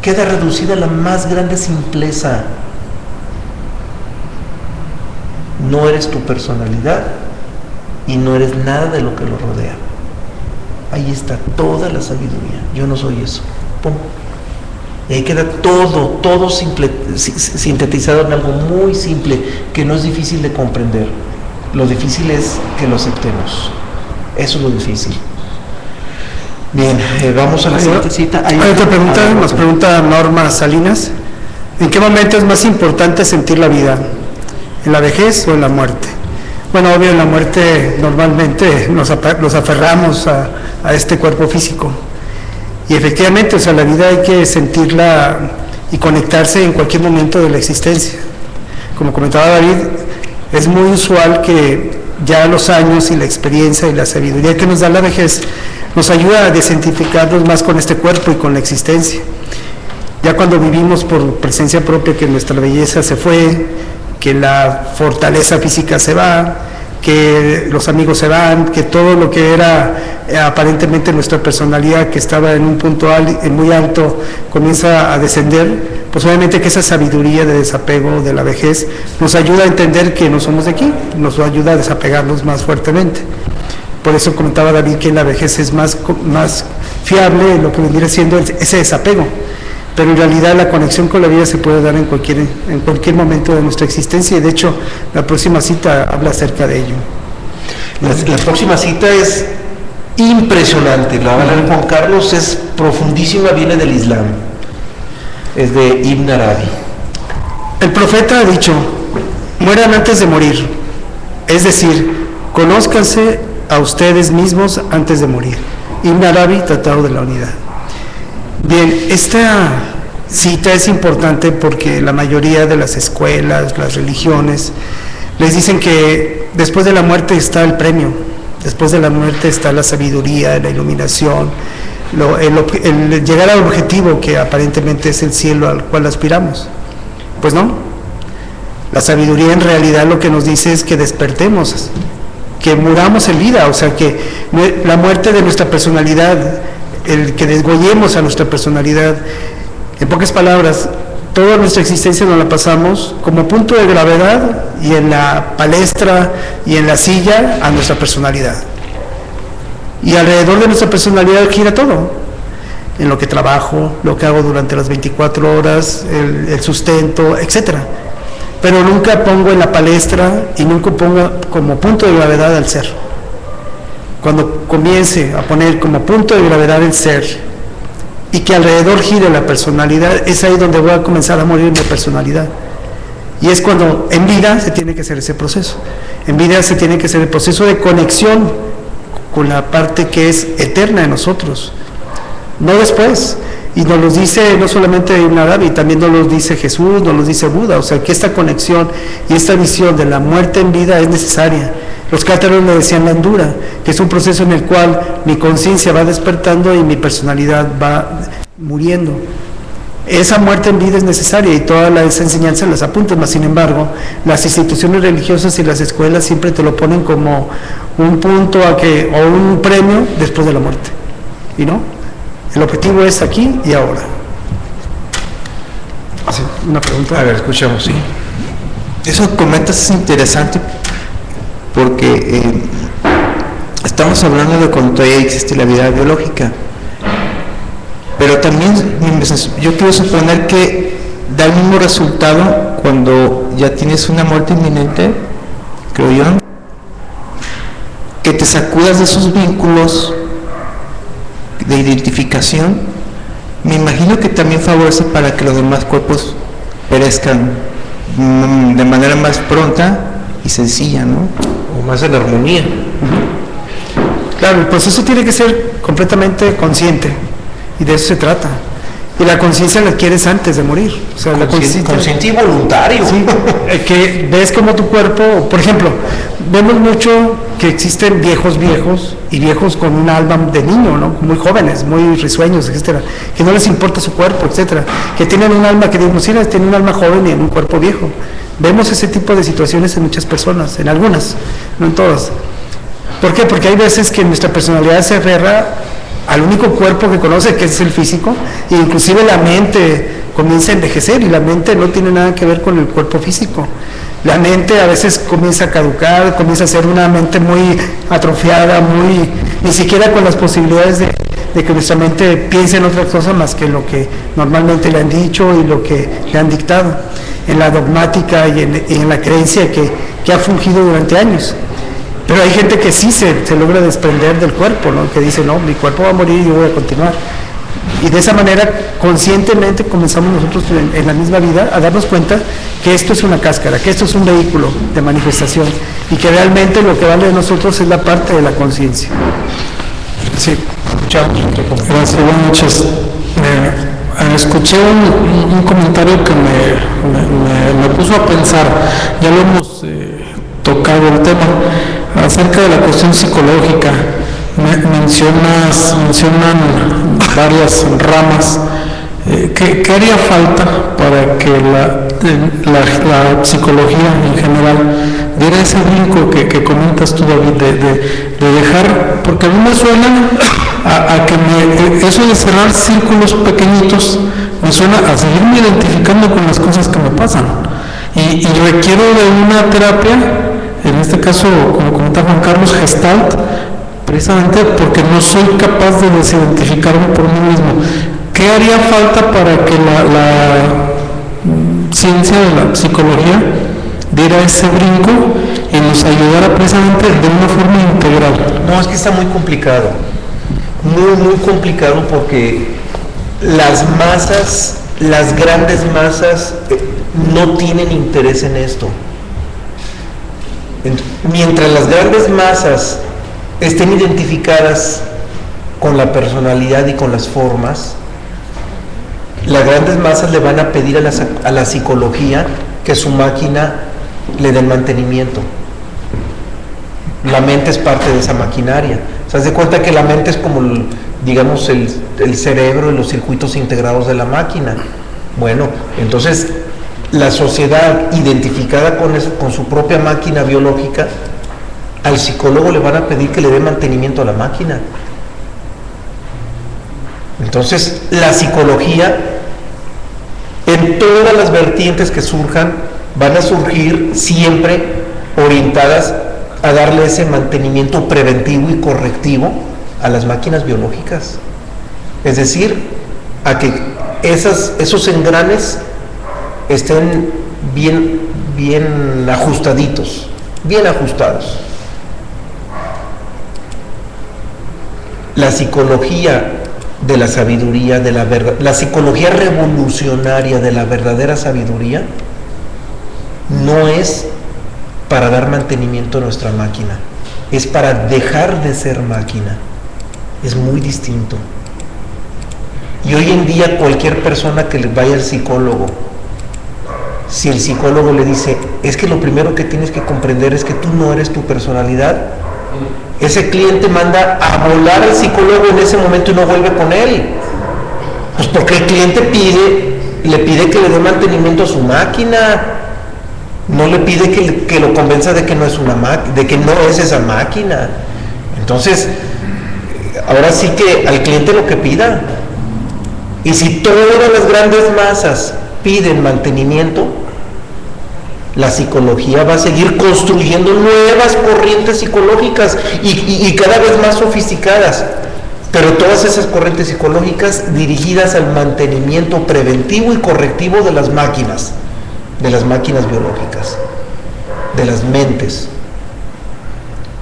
queda reducida a la más grande simpleza. No eres tu personalidad y no eres nada de lo que lo rodea. Ahí está toda la sabiduría. Yo no soy eso. ¡Pum! Y ahí queda todo simple, sintetizado en algo muy simple, que no es difícil de comprender. Lo difícil es que lo aceptemos. Eso es lo difícil. Bien, vamos a la siguiente cita. Hay otra pregunta, nos pregunta Norma Salinas: ¿en qué momento es más importante sentir la vida? ¿En la vejez o en la muerte? Bueno, obvio, en la muerte normalmente nos aferramos a este cuerpo físico. Y efectivamente, o sea, la vida hay que sentirla y conectarse en cualquier momento de la existencia. Como comentaba David, es muy usual que ya los años y la experiencia y la sabiduría que nos da la vejez nos ayuda a desidentificarnos más con este cuerpo y con la existencia. Ya cuando vivimos por presencia propia que nuestra belleza se fue, que la fortaleza física se va, que los amigos se van, que todo lo que era aparentemente nuestra personalidad, que estaba en un punto muy alto, comienza a descender, pues obviamente que esa sabiduría de desapego de la vejez nos ayuda a entender que no somos de aquí, nos ayuda a desapegarnos más fuertemente. Por eso comentaba David que la vejez es más fiable en lo que vendría siendo ese desapego. Pero en realidad la conexión con la vida se puede dar en cualquier momento de nuestra existencia, y de hecho la próxima cita habla acerca de ello. La próxima cita es impresionante, la va a leer Juan Carlos, es profundísima, viene del Islam, es de Ibn Arabi. El profeta ha dicho: mueran antes de morir, es decir, conózcanse a ustedes mismos antes de morir. Ibn Arabi, Tratado de la Unidad. Bien, esta cita es importante porque la mayoría de las escuelas, las religiones, les dicen que después de la muerte está el premio, Después de la muerte está la sabiduría, la iluminación, el llegar al objetivo que aparentemente es el cielo al cual aspiramos. Pues no. La sabiduría en realidad lo que nos dice es que despertemos, que muramos en vida, o sea, que la muerte de nuestra personalidad, el que desgollemos a nuestra personalidad, en pocas palabras, toda nuestra existencia nos la pasamos como punto de gravedad y en la palestra y en la silla a nuestra personalidad. Y alrededor de nuestra personalidad gira todo, en lo que trabajo, lo que hago durante las 24 horas, el sustento, etcétera. Pero nunca pongo en la palestra y nunca pongo como punto de gravedad al ser. Cuando comience a poner como punto de gravedad el ser y que alrededor gire la personalidad, es ahí donde voy a comenzar a morir mi personalidad. Y es cuando en vida se tiene que hacer ese proceso. En vida se tiene que hacer el proceso de conexión con la parte que es eterna de nosotros, no después. Y nos lo dice no solamente Ibn Arabi, también nos lo dice Jesús, nos lo dice Buda, o sea que esta conexión y esta visión de la muerte en vida es necesaria. Los cátaros le decían la andura, que es un proceso en el cual mi conciencia va despertando y mi personalidad va muriendo. Esa muerte en vida es necesaria y todas las enseñanzas las apuntan, mas sin embargo, las instituciones religiosas y las escuelas siempre te lo ponen como un punto o un premio después de la muerte. ¿Y no? El objetivo es aquí y ahora. ¿Sí? ¿Una pregunta? A ver, escuchamos, sí. Eso que comentas es interesante porque estamos hablando de cuando todavía existe la vida biológica, pero también yo quiero suponer que da el mismo resultado cuando ya tienes una muerte inminente, creo yo, que te sacudas de esos vínculos de identificación. Me imagino que también favorece para que los demás cuerpos perezcan de manera más pronta y sencilla, ¿no? O más en armonía. Claro, el proceso tiene que ser completamente consciente y de eso se trata. Y la conciencia la adquieres antes de morir. O sea, la consciente y voluntario. Sí, que ves como tu cuerpo, por ejemplo, vemos mucho que existen viejos y viejos con un alma de niño, ¿no? Muy jóvenes, muy risueños, etcétera, que no les importa su cuerpo, etcétera, que tienen un alma que digamos, tienen un alma joven y en un cuerpo viejo. Vemos ese tipo de situaciones en muchas personas, en algunas, no en todas. ¿Por qué? Porque hay veces que nuestra personalidad se aferra al único cuerpo que conoce, que es el físico, e inclusive la mente comienza a envejecer y la mente no tiene nada que ver con el cuerpo físico. La mente a veces comienza a caducar, comienza a ser una mente muy atrofiada, ni siquiera con las posibilidades de que nuestra mente piense en otra cosa más que lo que normalmente le han dicho y lo que le han dictado, en la dogmática y en la creencia que ha fungido durante años. Pero hay gente que sí se logra desprender del cuerpo, ¿no? Que dice, no, mi cuerpo va a morir y yo voy a continuar. Y de esa manera, conscientemente comenzamos nosotros en la misma vida a darnos cuenta que esto es una cáscara, que esto es un vehículo de manifestación y que realmente lo que vale de nosotros es la parte de la conciencia. Sí, escuchamos. Gracias, buenas noches. Escuché un comentario que me puso a pensar, ya lo hemos tocado el tema, acerca de la cuestión psicológica. Mencionan varias ramas. ¿Qué haría falta para que la psicología en general diera ese brinco que comentas tú, David, de dejar, porque a mí me suena eso de cerrar círculos pequeñitos, me suena a seguirme identificando con las cosas que me pasan y requiero de una terapia, en este caso, como comenta Juan Carlos, Gestalt, precisamente porque no soy capaz de desidentificarme por mí mismo. ¿Qué haría falta para que la ciencia de la psicología diera ese brinco y nos ayudara precisamente de una forma integral? No, es que está muy complicado, muy complicado, porque las masas, las grandes masas, no tienen interés en esto. Mientras las grandes masas estén identificadas con la personalidad y con las formas, las grandes masas le van a pedir a la psicología que su máquina le dé el mantenimiento. La mente es parte de esa maquinaria. ¿Se das de cuenta que la mente es como, digamos, el cerebro y los circuitos integrados de la máquina? Bueno, entonces la sociedad identificada con su propia máquina biológica, al psicólogo le van a pedir que le dé mantenimiento a la máquina. Entonces, la psicología, en todas las vertientes que surjan, van a surgir siempre orientadas a darle ese mantenimiento preventivo y correctivo a las máquinas biológicas. Es decir, a que esos engranes estén bien ajustaditos, bien ajustados. La psicología de la sabiduría, de la verdad, la psicología revolucionaria de la verdadera sabiduría, no es para dar mantenimiento a nuestra máquina, es para dejar de ser máquina. Es muy distinto. Y hoy en día cualquier persona que vaya al psicólogo, si el psicólogo le dice, es que lo primero que tienes que comprender es que tú no eres tu personalidad, ese cliente manda a volar al psicólogo en ese momento y no vuelve con él. Pues porque el cliente le pide que le dé mantenimiento a su máquina, no le pide que lo convenza de que no es de que no es esa máquina. Entonces, ahora sí que al cliente lo que pida. Y si todas las grandes masas piden mantenimiento, la psicología va a seguir construyendo nuevas corrientes psicológicas y cada vez más sofisticadas, pero todas esas corrientes psicológicas dirigidas al mantenimiento preventivo y correctivo de las máquinas biológicas, de las mentes.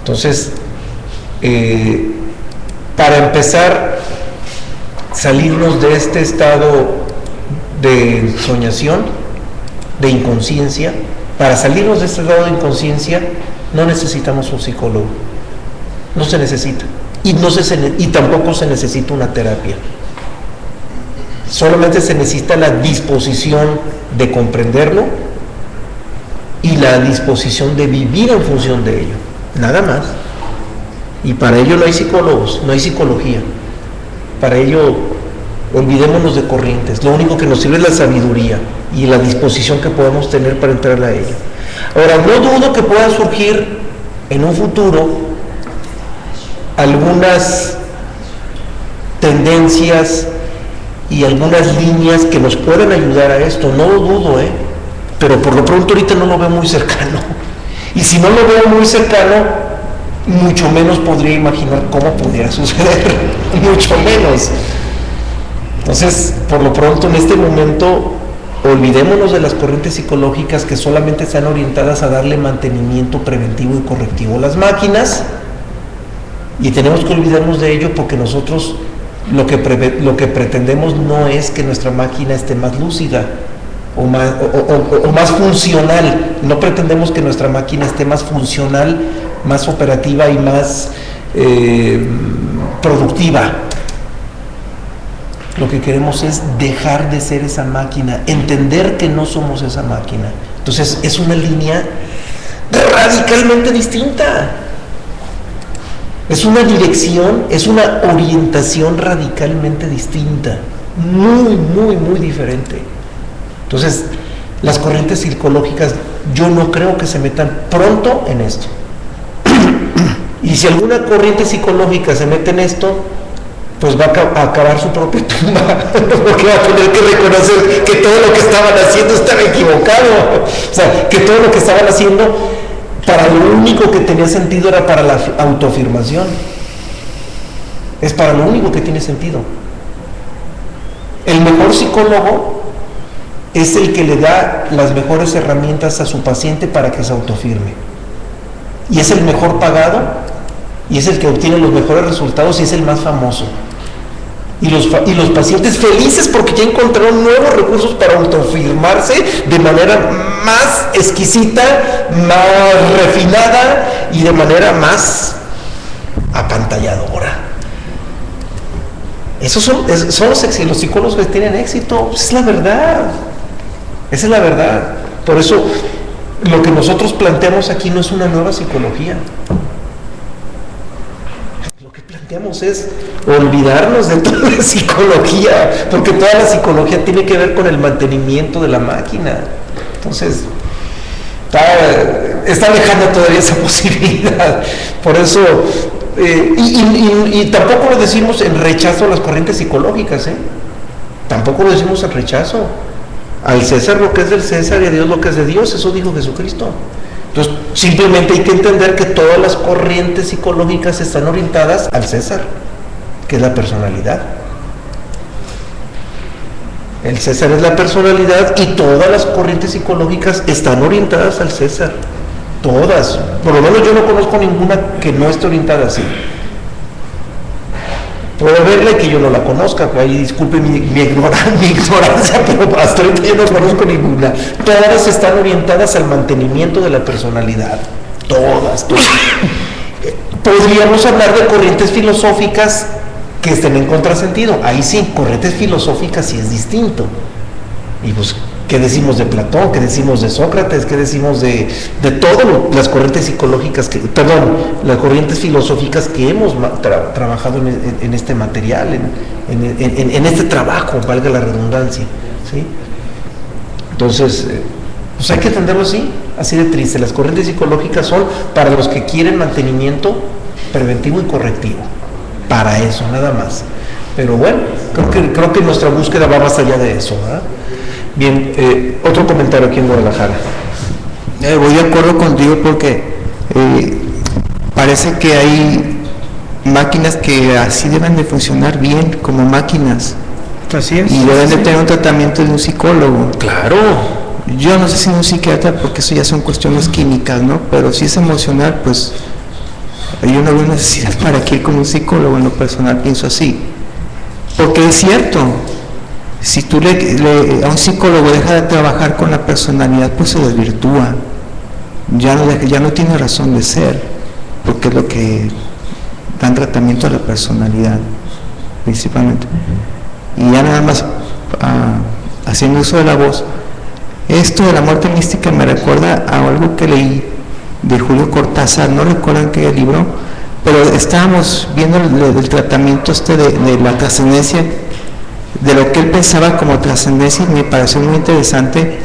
Entonces, para empezar, salirnos de este estado de soñación, de inconsciencia. Para salirnos de este estado de inconsciencia no necesitamos un psicólogo, no se necesita, y tampoco se necesita una terapia. Solamente se necesita la disposición de comprenderlo y la disposición de vivir en función de ello, nada más. Y para ello no hay psicólogos, no hay psicología. Para ello olvidémonos de corrientes. Lo único que nos sirve es la sabiduría y la disposición que podemos tener para entrar a ella. Ahora, no dudo que pueda surgir en un futuro algunas tendencias y algunas líneas que nos pueden ayudar a esto. No lo dudo, pero por lo pronto ahorita no lo veo muy cercano. Y si no lo veo muy cercano, mucho menos podría imaginar cómo pudiera suceder. Mucho menos. Entonces, por lo pronto, en este momento, olvidémonos de las corrientes psicológicas que solamente están orientadas a darle mantenimiento preventivo y correctivo a las máquinas, y tenemos que olvidarnos de ello porque nosotros lo que pretendemos no es que nuestra máquina esté más lúcida o más funcional. No pretendemos que nuestra máquina esté más funcional, más operativa y más productiva. Lo que queremos es dejar de ser esa máquina, entender que no somos esa máquina. Entonces es una línea radicalmente distinta. Es una dirección, es una orientación radicalmente distinta, muy, muy, muy diferente. Entonces, las corrientes psicológicas, yo no creo que se metan pronto en esto. Y si alguna corriente psicológica se mete en esto, pues va a acabar su propia tumba, porque va a tener que reconocer que todo lo que estaban haciendo estaba equivocado. O sea, que todo lo que estaban haciendo, para lo único que tenía sentido era para la autoafirmación. Es para lo único que tiene sentido. El mejor psicólogo es el que le da las mejores herramientas a su paciente para que se autoafirme. Y es el mejor pagado, y es el que obtiene los mejores resultados, y es el más famoso. Y los pacientes felices porque ya encontraron nuevos recursos para autoafirmarse de manera más exquisita, más refinada y de manera más apantalladora. Esos son los psicólogos que tienen éxito. Pues es la verdad. Esa es la verdad. Por eso lo que nosotros planteamos aquí no es una nueva psicología. busquemos es olvidarnos de toda la psicología, porque toda la psicología tiene que ver con el mantenimiento de la máquina. Entonces, está lejana todavía esa posibilidad. Por eso, y tampoco lo decimos en rechazo a las corrientes psicológicas, tampoco lo decimos en rechazo. Al César lo que es del César y a Dios lo que es de Dios, eso dijo Jesucristo. Entonces, simplemente hay que entender que todas las corrientes psicológicas están orientadas al César, que es la personalidad. El César es la personalidad y todas las corrientes psicológicas están orientadas al César. Todas. Por lo menos yo no conozco ninguna que no esté orientada así. Puedo verla y que yo no la conozca, ahí disculpe mi ignorancia, pero hasta ahorita yo no conozco ninguna. Todas están orientadas al mantenimiento de la personalidad. Todas. Podríamos hablar de corrientes filosóficas que estén en contrasentido. Ahí sí, corrientes filosóficas sí es distinto. Y pues, ¿qué decimos de Platón? ¿Qué decimos de Sócrates? ¿Qué decimos de todas las corrientes psicológicas, las corrientes filosóficas que hemos trabajado en este material, en este trabajo, valga la redundancia, ¿sí? Entonces, pues hay que entenderlo así de triste. Las corrientes psicológicas son para los que quieren mantenimiento preventivo y correctivo, para eso, nada más. Pero bueno, creo que nuestra búsqueda va más allá de eso, ¿verdad? Bien, otro comentario aquí en Guadalajara. Voy de acuerdo contigo porque parece que hay máquinas que así deben de funcionar bien como máquinas. Así es. Y deben de tener un tratamiento de un psicólogo. Claro. Yo no sé si un psiquiatra, porque eso ya son cuestiones químicas, ¿no? Pero si es emocional, pues yo no veo necesidad para que ir con un psicólogo. En lo personal pienso así. Porque es cierto, si tú a un psicólogo deja de trabajar con la personalidad, pues se desvirtúa, ya no tiene razón de ser, porque es lo que dan tratamiento a la personalidad, principalmente. Y ya nada más haciendo uso de la voz, esto de la muerte mística me recuerda a algo que leí de Julio Cortázar, no recuerdan qué libro, pero estábamos viendo el tratamiento de la trascendencia, de lo que él pensaba como trascendencia, y me pareció muy interesante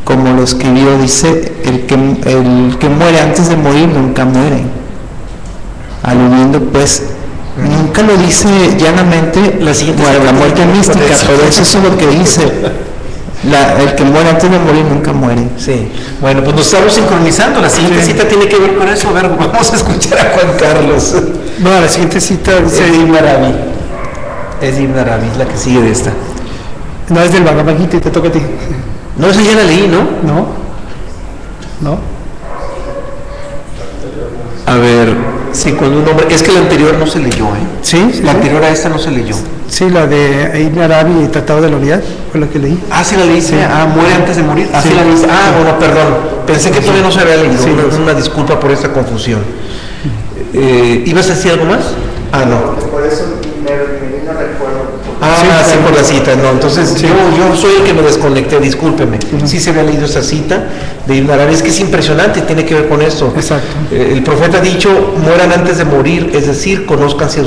como lo escribió. Dice: el que muere antes de morir nunca muere, aludiendo pues, nunca lo dice llanamente la muerte mística, pero eso es lo que dice. El que muere antes de morir nunca muere. Sí. Bueno, pues nos estamos sincronizando. La siguiente cita tiene que ver con eso. A ver, vamos a escuchar a Juan Carlos. No, la siguiente cita Es Ibn Arabi. Es Ibn Arabi, la que sigue de esta. no es del Bhagavad Gita y te toca a ti. No, esa ya la leí, ¿no? No. A ver, sí, cuando un hombre... Es que la anterior no se leyó, ¿eh? Sí. La anterior a esta no se leyó. Sí, la de Ibn Arabi y Tratado de la Unidad, fue la que leí. Ah, sí la leíste. Sí. Muere antes de morir. Ah, sí la leíste. Ah, bueno, perdón. Pensé que todavía no se había leído. Sí, una disculpa por esta confusión. ¿Ibas a decir algo más? Ah, no. Por eso me vino recuerdo. Sí, por la cita, no. Entonces, yo soy el que me desconecté, discúlpeme. Sí se había leído esa cita de Ibn Arabi. Es que es impresionante, tiene que ver con esto. Exacto. El profeta ha dicho: mueran antes de morir, es decir, conózcanse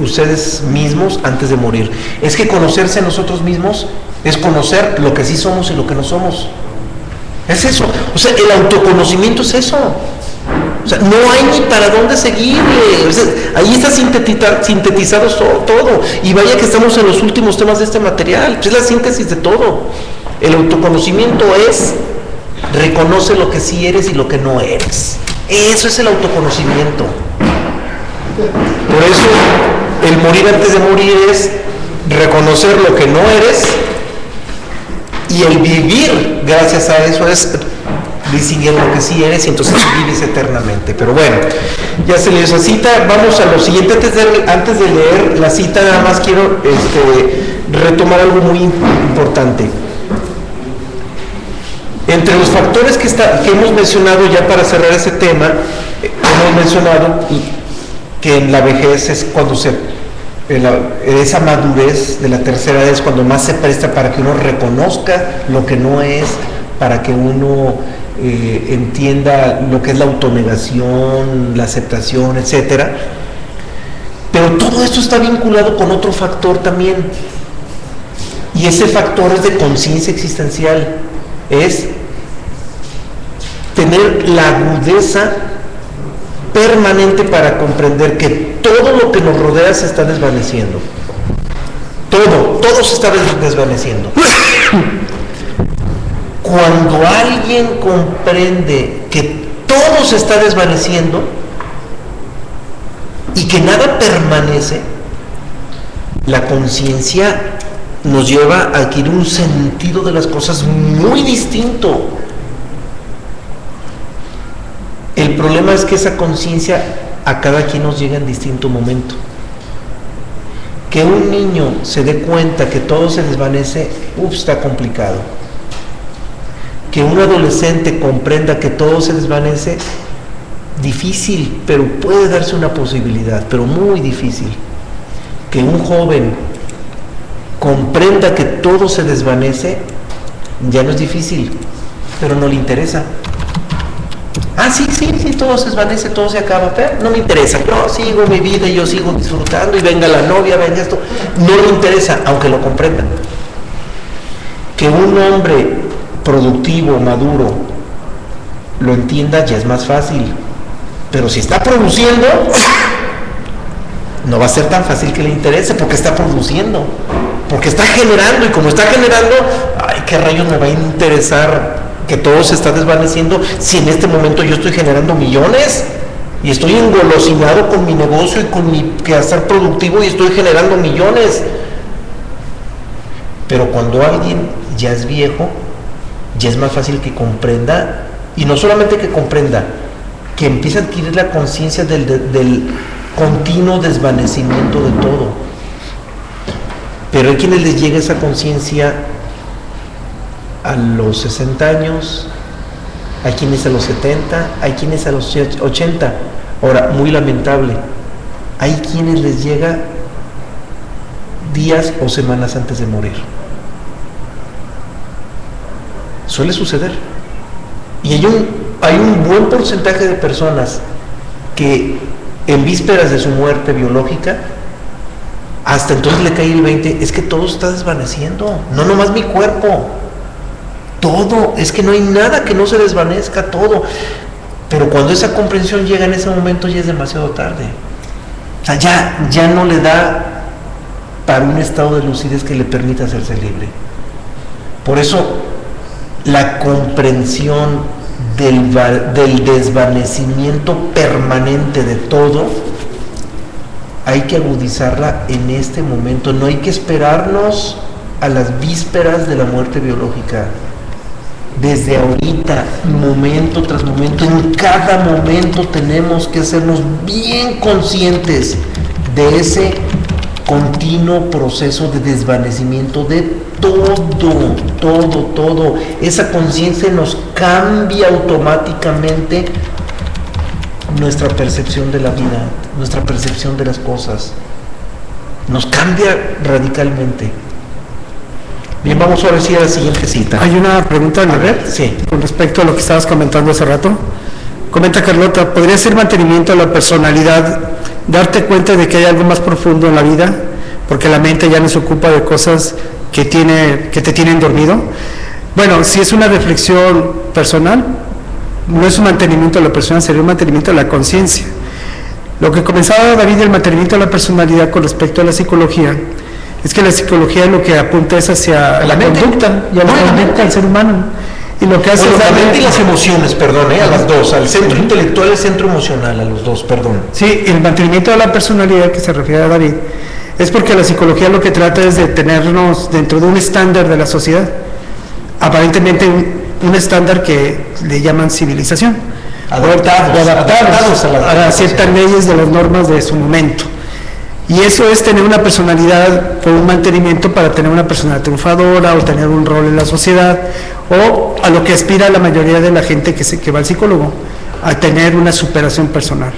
ustedes mismos antes de morir. Es que conocerse a nosotros mismos es conocer lo que sí somos y lo que no somos. Es eso. O sea, el autoconocimiento es eso. O sea, no hay ni para dónde seguirle. O sea, ahí está sintetizado todo. Y vaya que estamos en los últimos temas de este material. Es la síntesis de todo. El autoconocimiento es: reconoce lo que sí eres y lo que no eres. Eso es el autoconocimiento. Por eso, el morir antes de morir es reconocer lo que no eres, y el vivir gracias a eso es distinguir lo que sí eres, y entonces vives eternamente. Pero bueno, ya se leyó esa cita. Vamos a lo siguiente. Antes de leer la cita, nada más quiero retomar algo muy importante. Entre los factores que hemos mencionado, ya para cerrar ese tema, hemos mencionado que en la vejez es cuando esa madurez de la tercera edad es cuando más se presta para que uno reconozca lo que no es, para que uno entienda lo que es la autonegación, la aceptación, etcétera. Pero esto está vinculado con otro factor también. Y ese factor es de conciencia existencial. Es tener la agudeza permanente para comprender que todo lo que nos rodea se está desvaneciendo. Todo se está desvaneciendo. Cuando alguien comprende que todo se está desvaneciendo y que nada permanece, la conciencia nos lleva a adquirir un sentido de las cosas muy distinto. El problema es que esa conciencia a cada quien nos llega en distinto momento. Que un niño se dé cuenta que todo se desvanece, está complicado. Que un adolescente comprenda que todo se desvanece, difícil, pero puede darse una posibilidad, pero muy difícil. Que un joven comprenda que todo se desvanece, ya no es difícil, pero no le interesa. Sí, todo se desvanece, todo se acaba, pero no me interesa, yo sigo mi vida y yo sigo disfrutando y venga la novia, venga esto, no le interesa, aunque lo comprenda. Que un hombre productivo, maduro, lo entienda, ya es más fácil, pero si está produciendo, no va a ser tan fácil que le interese, porque está produciendo, porque está generando, y como está generando, ay, qué rayos me va a interesar que todo se está desvaneciendo si en este momento yo estoy generando millones y estoy engolosinado con mi negocio y con mi quehacer productivo y estoy generando millones. Pero cuando alguien ya es viejo, ya es más fácil que comprenda, y no solamente que comprenda, que empiece a adquirir la conciencia del continuo desvanecimiento de todo. Pero hay quienes les llega esa conciencia a los 60 años, hay quienes a los 70, hay quienes a los 80. Ahora, muy lamentable, hay quienes les llega días o semanas antes de morir. Suele suceder. Y hay un buen porcentaje de personas que en vísperas de su muerte biológica, hasta entonces le cae el 20, es que todo está desvaneciendo, no nomás mi cuerpo, todo, es que no hay nada que no se desvanezca, todo. Pero cuando esa comprensión llega en ese momento ya es demasiado tarde. O sea, ya no le da para un estado de lucidez que le permita hacerse libre. Por eso la comprensión del desvanecimiento permanente de todo hay que agudizarla en este momento. No hay que esperarnos a las vísperas de la muerte biológica. Desde ahorita, momento tras momento, en cada momento tenemos que hacernos bien conscientes de ese continuo proceso de desvanecimiento de todo. Esa conciencia nos cambia automáticamente nuestra percepción de la vida, nuestra percepción de las cosas. Nos cambia radicalmente. Bien, vamos ahora sí a la siguiente cita. Hay una pregunta en la red, sí, con respecto a lo que estabas comentando hace rato. Comenta Carlota, ¿podría ser mantenimiento de la personalidad darte cuenta de que hay algo más profundo en la vida? Porque la mente ya no se ocupa de cosas que te tienen dormido. Bueno, si es una reflexión personal, no es un mantenimiento de la persona, sería un mantenimiento de la conciencia. Lo que comenzaba David, el mantenimiento de la personalidad con respecto a la psicología, es que la psicología lo que apunta es hacia la conducta y a la conducta del ser humano. Y lo que hace es la mente y las emociones, perdón, a las dos, al centro intelectual y al centro emocional, a los dos, perdón. Sí, el mantenimiento de la personalidad que se refiere a David es porque la psicología lo que trata es de tenernos dentro de un estándar de la sociedad, aparentemente un estándar que le llaman civilización, adaptados a ciertas leyes de las normas de su momento. Y eso es tener una personalidad con un mantenimiento para tener una personalidad triunfadora o tener un rol en la sociedad, o a lo que aspira la mayoría de la gente que va al psicólogo, a tener una superación personal.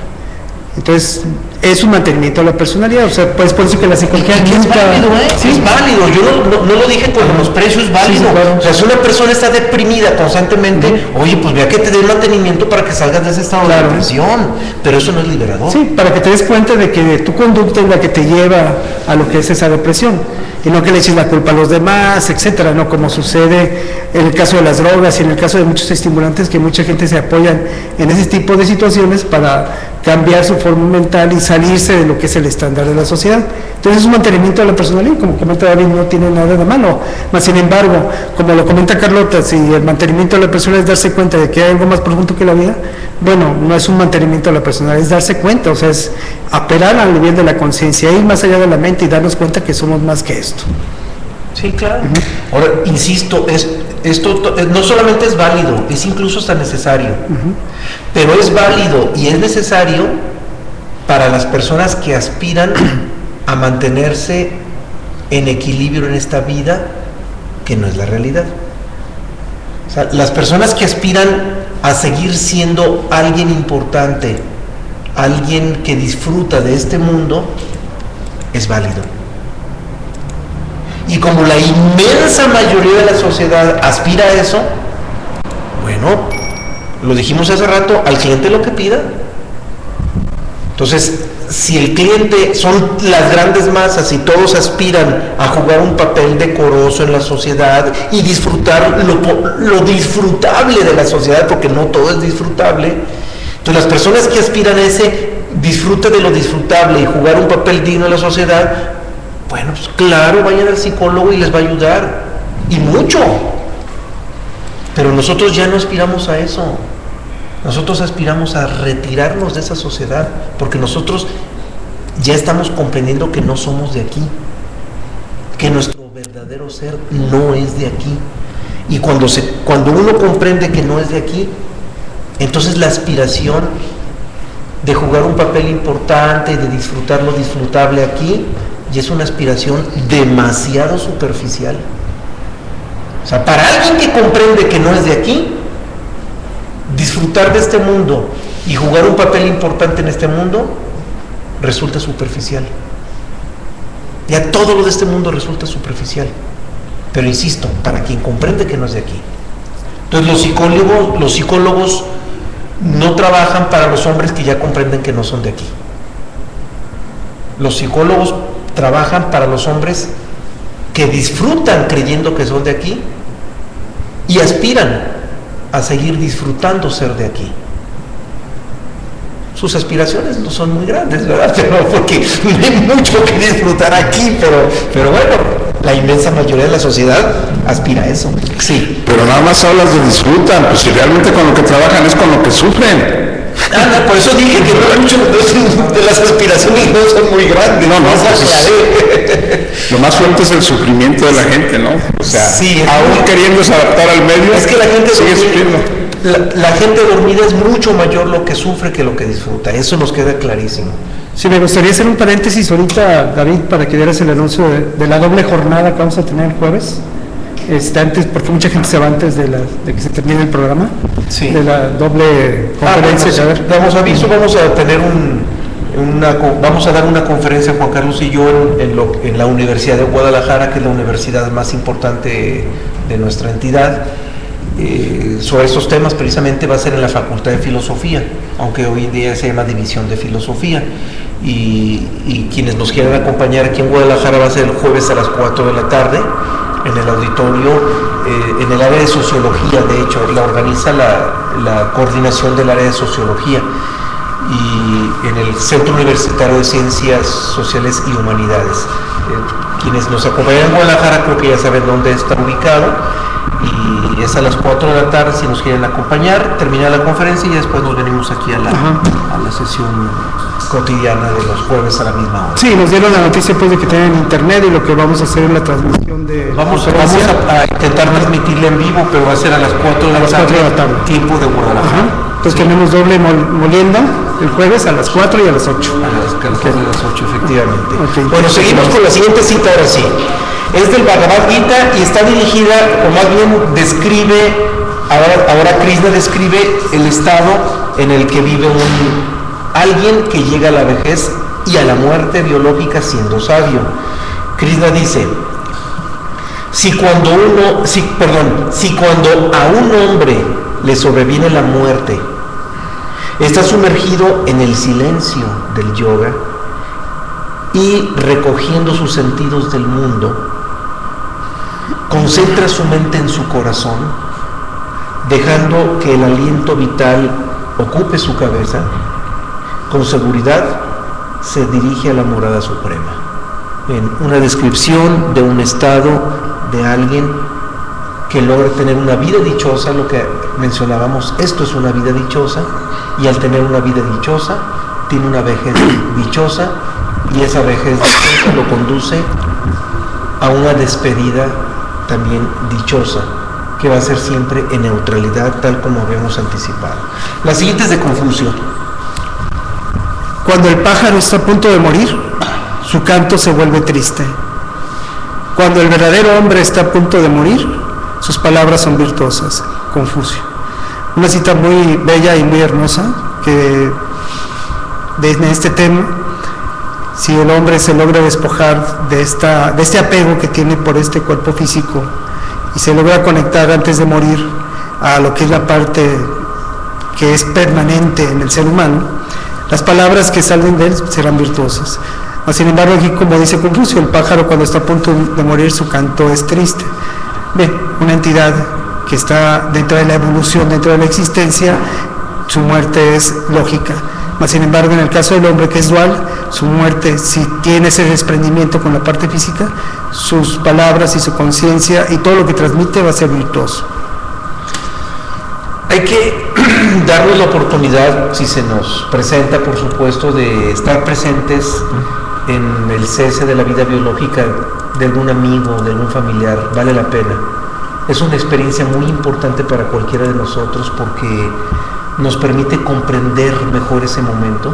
Entonces, es un mantenimiento de la personalidad, o sea, pues por eso que la psicología Y que es nunca... válido, Sí. es válido. Yo no lo dije con menosprecio, es válido. Sí, sí, claro. O sea, si una persona está deprimida constantemente, oye, pues vea que te dé mantenimiento para que salgas de ese estado de Claro. depresión. Pero eso no es liberador. Sí, para que te des cuenta de que tu conducta es la que te lleva a lo que es esa depresión, y no que le eches la culpa a los demás, etcétera, ¿no? Como sucede en el caso de las drogas y en el caso de muchos estimulantes, que mucha gente se apoyan en ese tipo de situaciones para cambiar su forma mental y salirse de lo que es el estándar de la sociedad. Entonces es un mantenimiento de la personalidad, como comenta David, no tiene nada de malo. Más sin embargo, como lo comenta Carlota, si el mantenimiento de la personalidad es darse cuenta de que hay algo más profundo que la vida, bueno, no es un mantenimiento de la personalidad, es darse cuenta, o sea, es apelar al nivel de la conciencia, ir más allá de la mente y darnos cuenta que somos más que esto. Sí, claro. Ahora, insisto, esto no solamente es válido, es incluso hasta necesario. Pero es válido y es necesario para las personas que aspiran a mantenerse en equilibrio en esta vida, que no es la realidad. O sea, las personas que aspiran a seguir siendo alguien importante, alguien que disfruta de este mundo, es válido. Y como la inmensa mayoría de la sociedad aspira a eso, bueno, lo dijimos hace rato, al cliente lo que pida. Entonces, si el cliente son las grandes masas y todos aspiran a jugar un papel decoroso en la sociedad y disfrutar lo disfrutable de la sociedad, porque no todo es disfrutable, entonces las personas que aspiran a ese disfrute de lo disfrutable y jugar un papel digno en la sociedad, bueno, pues claro, vayan al psicólogo y les va a ayudar, y mucho. Pero nosotros ya no aspiramos a eso. Nosotros aspiramos a retirarnos de esa sociedad, porque nosotros ya estamos comprendiendo que no somos de aquí, que nuestro verdadero ser no es de aquí. Y cuando uno comprende que no es de aquí, entonces la aspiración de jugar un papel importante, de disfrutar lo disfrutable aquí, y es una aspiración demasiado superficial. O sea, para alguien que comprende que no es de aquí, disfrutar de este mundo y jugar un papel importante en este mundo resulta superficial. Ya todo lo de este mundo resulta superficial. Pero insisto, para quien comprende que no es de aquí. Entonces los psicólogos no trabajan para los hombres que ya comprenden que no son de aquí. Los psicólogos trabajan para los hombres que disfrutan creyendo que son de aquí y aspiran a seguir disfrutando ser de aquí. Sus aspiraciones no son muy grandes, ¿verdad? Pero porque no hay mucho que disfrutar aquí, pero bueno, la inmensa mayoría de la sociedad aspira a eso. Sí. Pero nada más hablas de disfrutan, pues si realmente con lo que trabajan es con lo que sufren. No, por eso dije que no, de las aspiraciones no son muy grandes. No, pues lo más fuerte es el sufrimiento de la gente, ¿no? O sea, sí, aún queriéndose adaptar al medio, es que la gente sigue sufriendo. La gente dormida es mucho mayor lo que sufre que lo que disfruta. Eso nos queda clarísimo. Sí, me gustaría hacer un paréntesis ahorita, David, para que dieras el anuncio de la doble jornada que vamos a tener el jueves. Antes, porque mucha gente se va antes de que se termine el programa, Sí. de la doble conferencia. Bueno, a ver. damos aviso, vamos a tener vamos a dar una conferencia, Juan Carlos y yo, en la Universidad de Guadalajara, que es la universidad más importante de nuestra entidad, sobre estos temas. Precisamente va a ser en la Facultad de Filosofía, aunque hoy en día se llama División de Filosofía, y quienes nos quieran acompañar aquí en Guadalajara va a ser el jueves a las 4 de la tarde, en el auditorio, en el área de Sociología. De hecho, la organiza la coordinación del área de Sociología, y en el Centro Universitario de Ciencias Sociales y Humanidades. Quienes nos acompañan en Guadalajara creo que ya saben dónde está ubicado, y es a las 4 de la tarde si nos quieren acompañar. Termina la conferencia y después nos venimos aquí a la sesión cotidiana de los jueves a la misma hora. Sí, nos dieron la noticia pues de que tienen internet, y lo que vamos a hacer es la transmisión de Vamos conferencia. a intentar transmitirla en vivo, pero va a ser a las 4 de la tarde, tiempo de Guadalajara. Entonces tenemos doble molienda el jueves a las 4 y a las 8. A las 8, efectivamente. Okay. Bueno, seguimos con la siguiente cita ahora sí. Es del Bhagavad Gita y está dirigida, o más bien describe, ahora Krishna describe el estado en el que vive un alguien que llega a la vejez y a la muerte biológica siendo sabio. Krishna dice, si cuando a un hombre le sobreviene la muerte, está sumergido en el silencio del yoga y recogiendo sus sentidos del mundo, concentra su mente en su corazón, dejando que el aliento vital ocupe su cabeza, con seguridad se dirige a la morada suprema. En una descripción de un estado de alguien que logra tener una vida dichosa, lo que mencionábamos, esto es una vida dichosa, y al tener una vida dichosa, tiene una vejez dichosa, y esa vejez dichosa lo conduce a una despedida también dichosa, que va a ser siempre en neutralidad, tal como habíamos anticipado. La siguiente es de Confucio. Cuando el pájaro está a punto de morir, su canto se vuelve triste. Cuando el verdadero hombre está a punto de morir, sus palabras son virtuosas. Confucio. Una cita muy bella y muy hermosa que en este tema, si el hombre se logra despojar de este apego que tiene por este cuerpo físico y se logra conectar antes de morir a lo que es la parte que es permanente en el ser humano, las palabras que salen de él serán virtuosas. Sin embargo, aquí, como dice Confucio, el pájaro cuando está a punto de morir, su canto es triste. Ve, una entidad que está dentro de la evolución, dentro de la existencia, su muerte es lógica. Sin embargo, en el caso del hombre que es dual, su muerte, si tiene ese desprendimiento con la parte física, sus palabras y su conciencia y todo lo que transmite va a ser virtuoso. Hay que darnos la oportunidad, si se nos presenta, por supuesto, de estar presentes en el cese de la vida biológica de algún amigo, de algún familiar. Vale la pena. Es una experiencia muy importante para cualquiera de nosotros porque nos permite comprender mejor ese momento,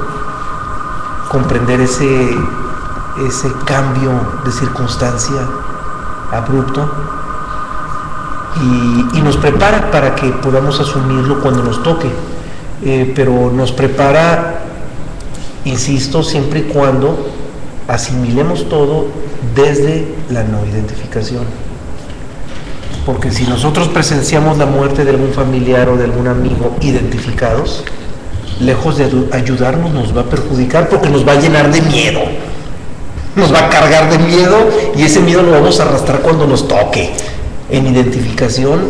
comprender ese cambio de circunstancia abrupto y nos prepara para que podamos asumirlo cuando nos toque, pero nos prepara, insisto, siempre y cuando asimilemos todo desde la no identificación. Porque si nosotros presenciamos la muerte de algún familiar o de algún amigo identificados, lejos de ayudarnos nos va a perjudicar porque nos va a llenar de miedo, nos va a cargar de miedo y ese miedo lo vamos a arrastrar cuando nos toque. En identificación,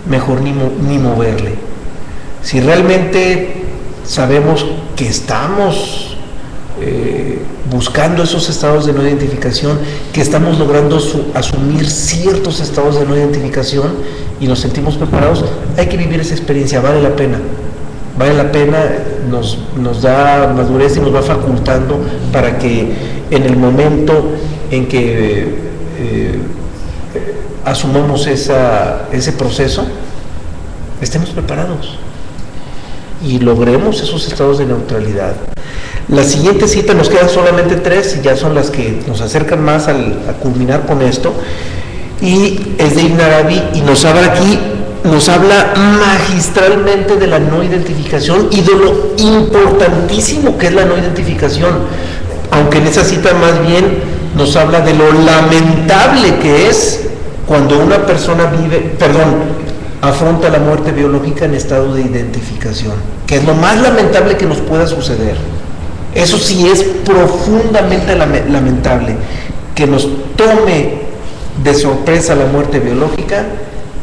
mejor ni moverle. Si realmente sabemos que estamos buscando esos estados de no identificación, que estamos logrando asumir ciertos estados de no identificación y nos sentimos preparados, hay que vivir esa experiencia, vale la pena, nos da madurez y nos va facultando para que en el momento en que asumamos ese proceso, estemos preparados y logremos esos estados de neutralidad. La siguiente cita, nos quedan solamente 3 y ya son las que nos acercan más a culminar con esto, y es de Ibn Arabi y nos habla magistralmente de la no identificación y de lo importantísimo que es la no identificación, aunque en esa cita más bien nos habla de lo lamentable que es cuando una persona afronta la muerte biológica en estado de identificación, que es lo más lamentable que nos pueda suceder. Eso sí es profundamente lamentable, que nos tome de sorpresa la muerte biológica,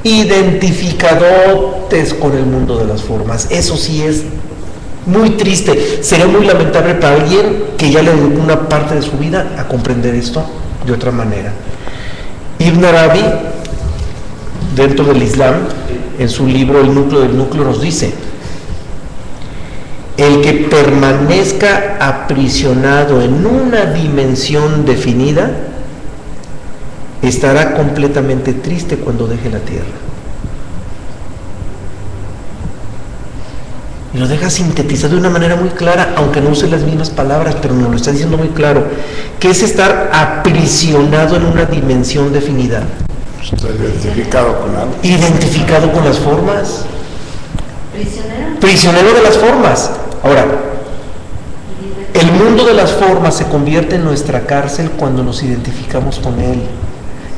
identificadotes con el mundo de las formas. Eso sí es muy triste. Sería muy lamentable para alguien que ya le dedicó una parte de su vida a comprender esto de otra manera. Ibn Arabi, dentro del Islam, en su libro El núcleo del núcleo, nos dice: el que permanezca aprisionado en una dimensión definida estará completamente triste cuando deje la tierra. Y lo deja sintetizado de una manera muy clara, aunque no use las mismas palabras, pero nos lo está diciendo muy claro, que es estar aprisionado en una dimensión definida. Está identificado con algo. Identificado con las formas. Prisionero. Prisionero de las formas. Ahora, las formas se convierte en nuestra cárcel cuando nos identificamos con él,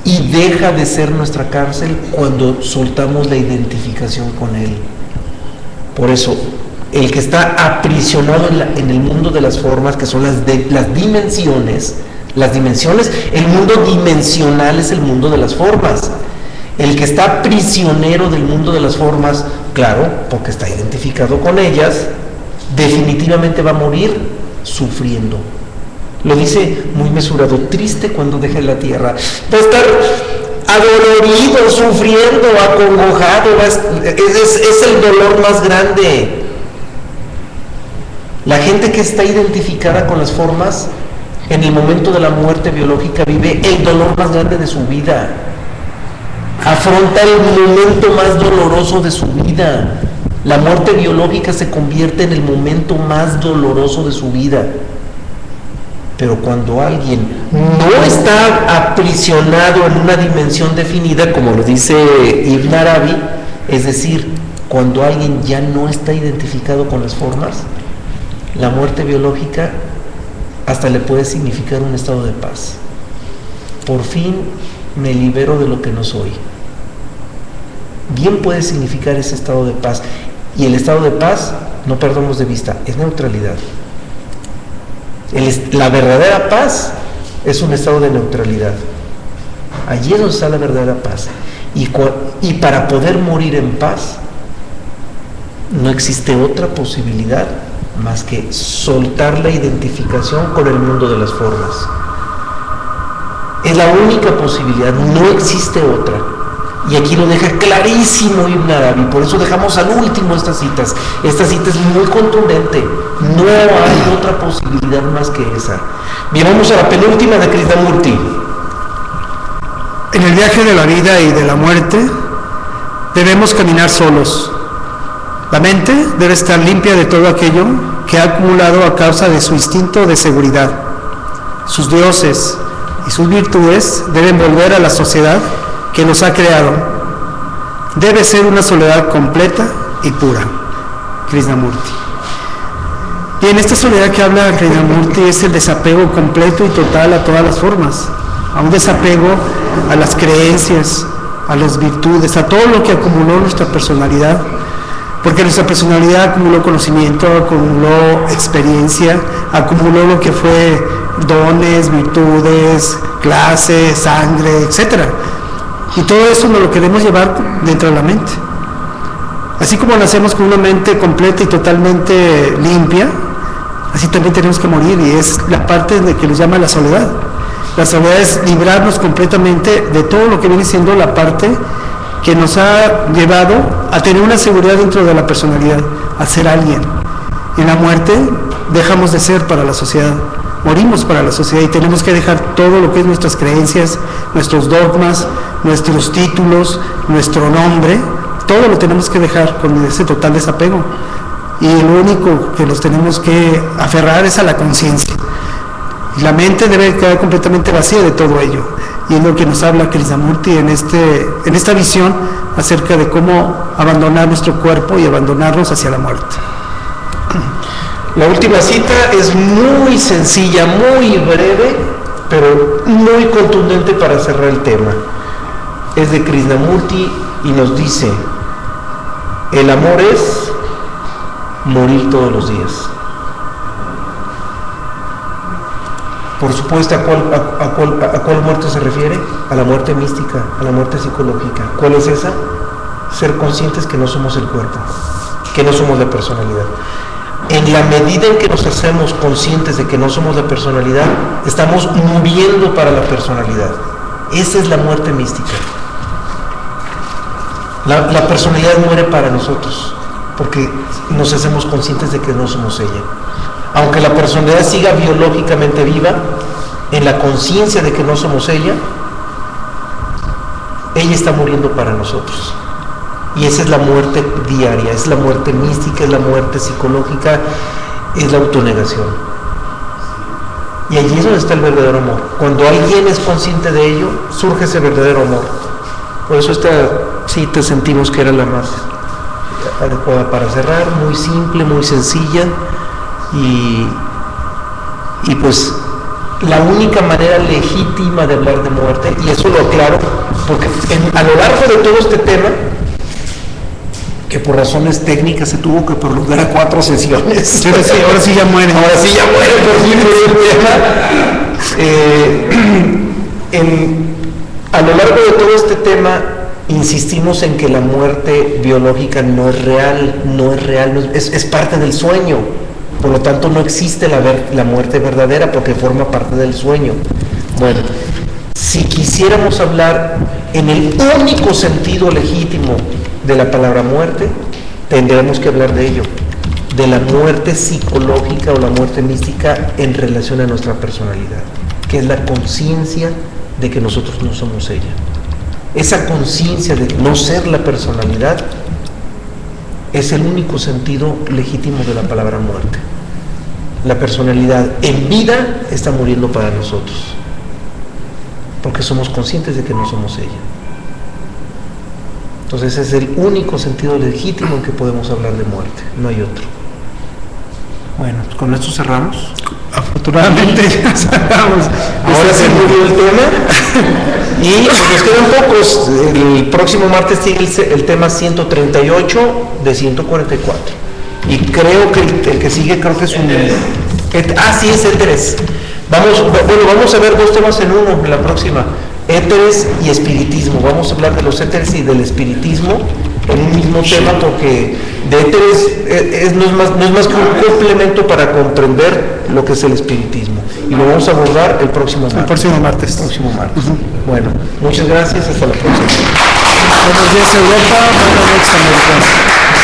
y deja de ser nuestra cárcel cuando soltamos la identificación con él. Por eso, el que está aprisionado en el mundo de las formas, que son las dimensiones, el mundo dimensional es el mundo de las formas. El que está prisionero del mundo de las formas, claro, porque está identificado con ellas, definitivamente va a morir sufriendo. Lo dice muy mesurado: triste cuando deje la tierra. Va a estar adolorido, sufriendo, acongojado, es el dolor más grande. La gente que está identificada con las formas, en el momento de la muerte biológica vive el dolor más grande de su vida. Afronta el momento más doloroso de su vida. La muerte biológica se convierte en el momento más doloroso de su vida. Pero cuando alguien no está aprisionado en una dimensión definida, como lo dice Ibn Arabi, es decir, cuando alguien ya no está identificado con las formas, la muerte biológica hasta le puede significar un estado de paz. Por fin me libero de lo que no soy. Bien puede significar ese estado de paz. Y el estado de paz, no perdamos de vista, es neutralidad. La verdadera paz es un estado de neutralidad. Allí es donde está la verdadera paz. Y para poder morir en paz, no existe otra posibilidad más que soltar la identificación con el mundo de las formas. Es la única posibilidad, no existe otra. Y aquí lo deja clarísimo Ibn Arabi, por eso dejamos al último estas citas. Esta cita es muy contundente, no hay otra posibilidad más que esa. Bien, vamos a la penúltima de Krishnamurti. En el viaje de la vida y de la muerte debemos caminar solos. La mente debe estar limpia de todo aquello que ha acumulado a causa de su instinto de seguridad. Sus dioses y sus virtudes deben volver a la sociedad que los ha creado. Debe ser una soledad completa y pura. Krishnamurti. Y en esta soledad que habla Krishnamurti es el desapego completo y total a todas las formas, a un desapego a las creencias, a las virtudes, a todo lo que acumuló nuestra personalidad, porque nuestra personalidad acumuló conocimiento, acumuló experiencia, acumuló lo que fue dones, virtudes, clases, sangre, etcétera. Y todo eso nos lo queremos llevar dentro de la mente. Así como nacemos con una mente completa y totalmente limpia, así también tenemos que morir, y es la parte de que nos llama la soledad. La soledad es librarnos completamente de todo lo que viene siendo la parte que nos ha llevado a tener una seguridad dentro de la personalidad, a ser alguien. En la muerte dejamos de ser para la sociedad, morimos para la sociedad, y tenemos que dejar todo lo que es nuestras creencias, nuestros dogmas, nuestros títulos, nuestro nombre, todo lo tenemos que dejar con ese total desapego. Y lo único que nos tenemos que aferrar es a la conciencia. La mente debe quedar completamente vacía de todo ello, y es lo que nos habla Krishnamurti en esta visión acerca de cómo abandonar nuestro cuerpo y abandonarnos hacia la muerte. La última cita es muy sencilla, muy breve, pero muy contundente para cerrar el tema. Es de Krishnamurti y nos dice: el amor es morir todos los días. Por supuesto, ¿a cuál muerte se refiere? A la muerte mística, a la muerte psicológica. ¿Cuál es esa? Ser conscientes que no somos el cuerpo, que no somos la personalidad. En la medida en que nos hacemos conscientes de que no somos la personalidad, estamos muriendo para la personalidad. Esa es la muerte mística. La personalidad muere para nosotros, porque nos hacemos conscientes de que no somos ella. Aunque la personalidad siga biológicamente viva, en la conciencia de que no somos ella está muriendo para nosotros. Y esa es la muerte diaria, es la muerte mística, es la muerte psicológica, es la autonegación. Y allí es donde está el verdadero amor. Cuando alguien es consciente de ello, surge ese verdadero amor. Por eso esta cita sentimos que era la más adecuada para cerrar, muy simple, muy sencilla, y Y pues la única manera legítima de hablar de muerte, y eso lo aclaro, porque a lo largo de todo este tema, que por razones técnicas se tuvo que prolongar a 4 sesiones. Sí, ahora sí ya muere. Ahora sí ya muere, por fin el tema. A lo largo de todo este tema, insistimos en que la muerte biológica no es real, es parte del sueño. Por lo tanto, no existe la muerte verdadera porque forma parte del sueño. Bueno, si quisiéramos hablar en el único sentido legítimo de la palabra muerte, tendremos que hablar de ello, de la muerte psicológica o la muerte mística en relación a nuestra personalidad, que es la conciencia de que nosotros no somos ella. Esa conciencia de no ser la personalidad es el único sentido legítimo de la palabra muerte. La personalidad en vida está muriendo para nosotros, porque somos conscientes de que no somos ella. Entonces es el único sentido legítimo en que podemos hablar de muerte, no hay otro. Bueno, con esto cerramos. Afortunadamente ya cerramos. Ahora se murió el tema y nos quedan pocos. El próximo martes tiene el tema 138 de 144. Y creo que el que sigue creo que es un... sí, es éteres. Vamos a ver 2 temas en uno en la próxima. Éteres y espiritismo. Vamos a hablar de los éteres y del espiritismo en un mismo tema, porque de éteres no es más que un complemento para comprender lo que es el espiritismo. Y lo vamos a abordar el próximo martes. El próximo martes. Bueno, muchas gracias. Hasta la próxima. Buenos días, Europa. Buenas noches, América.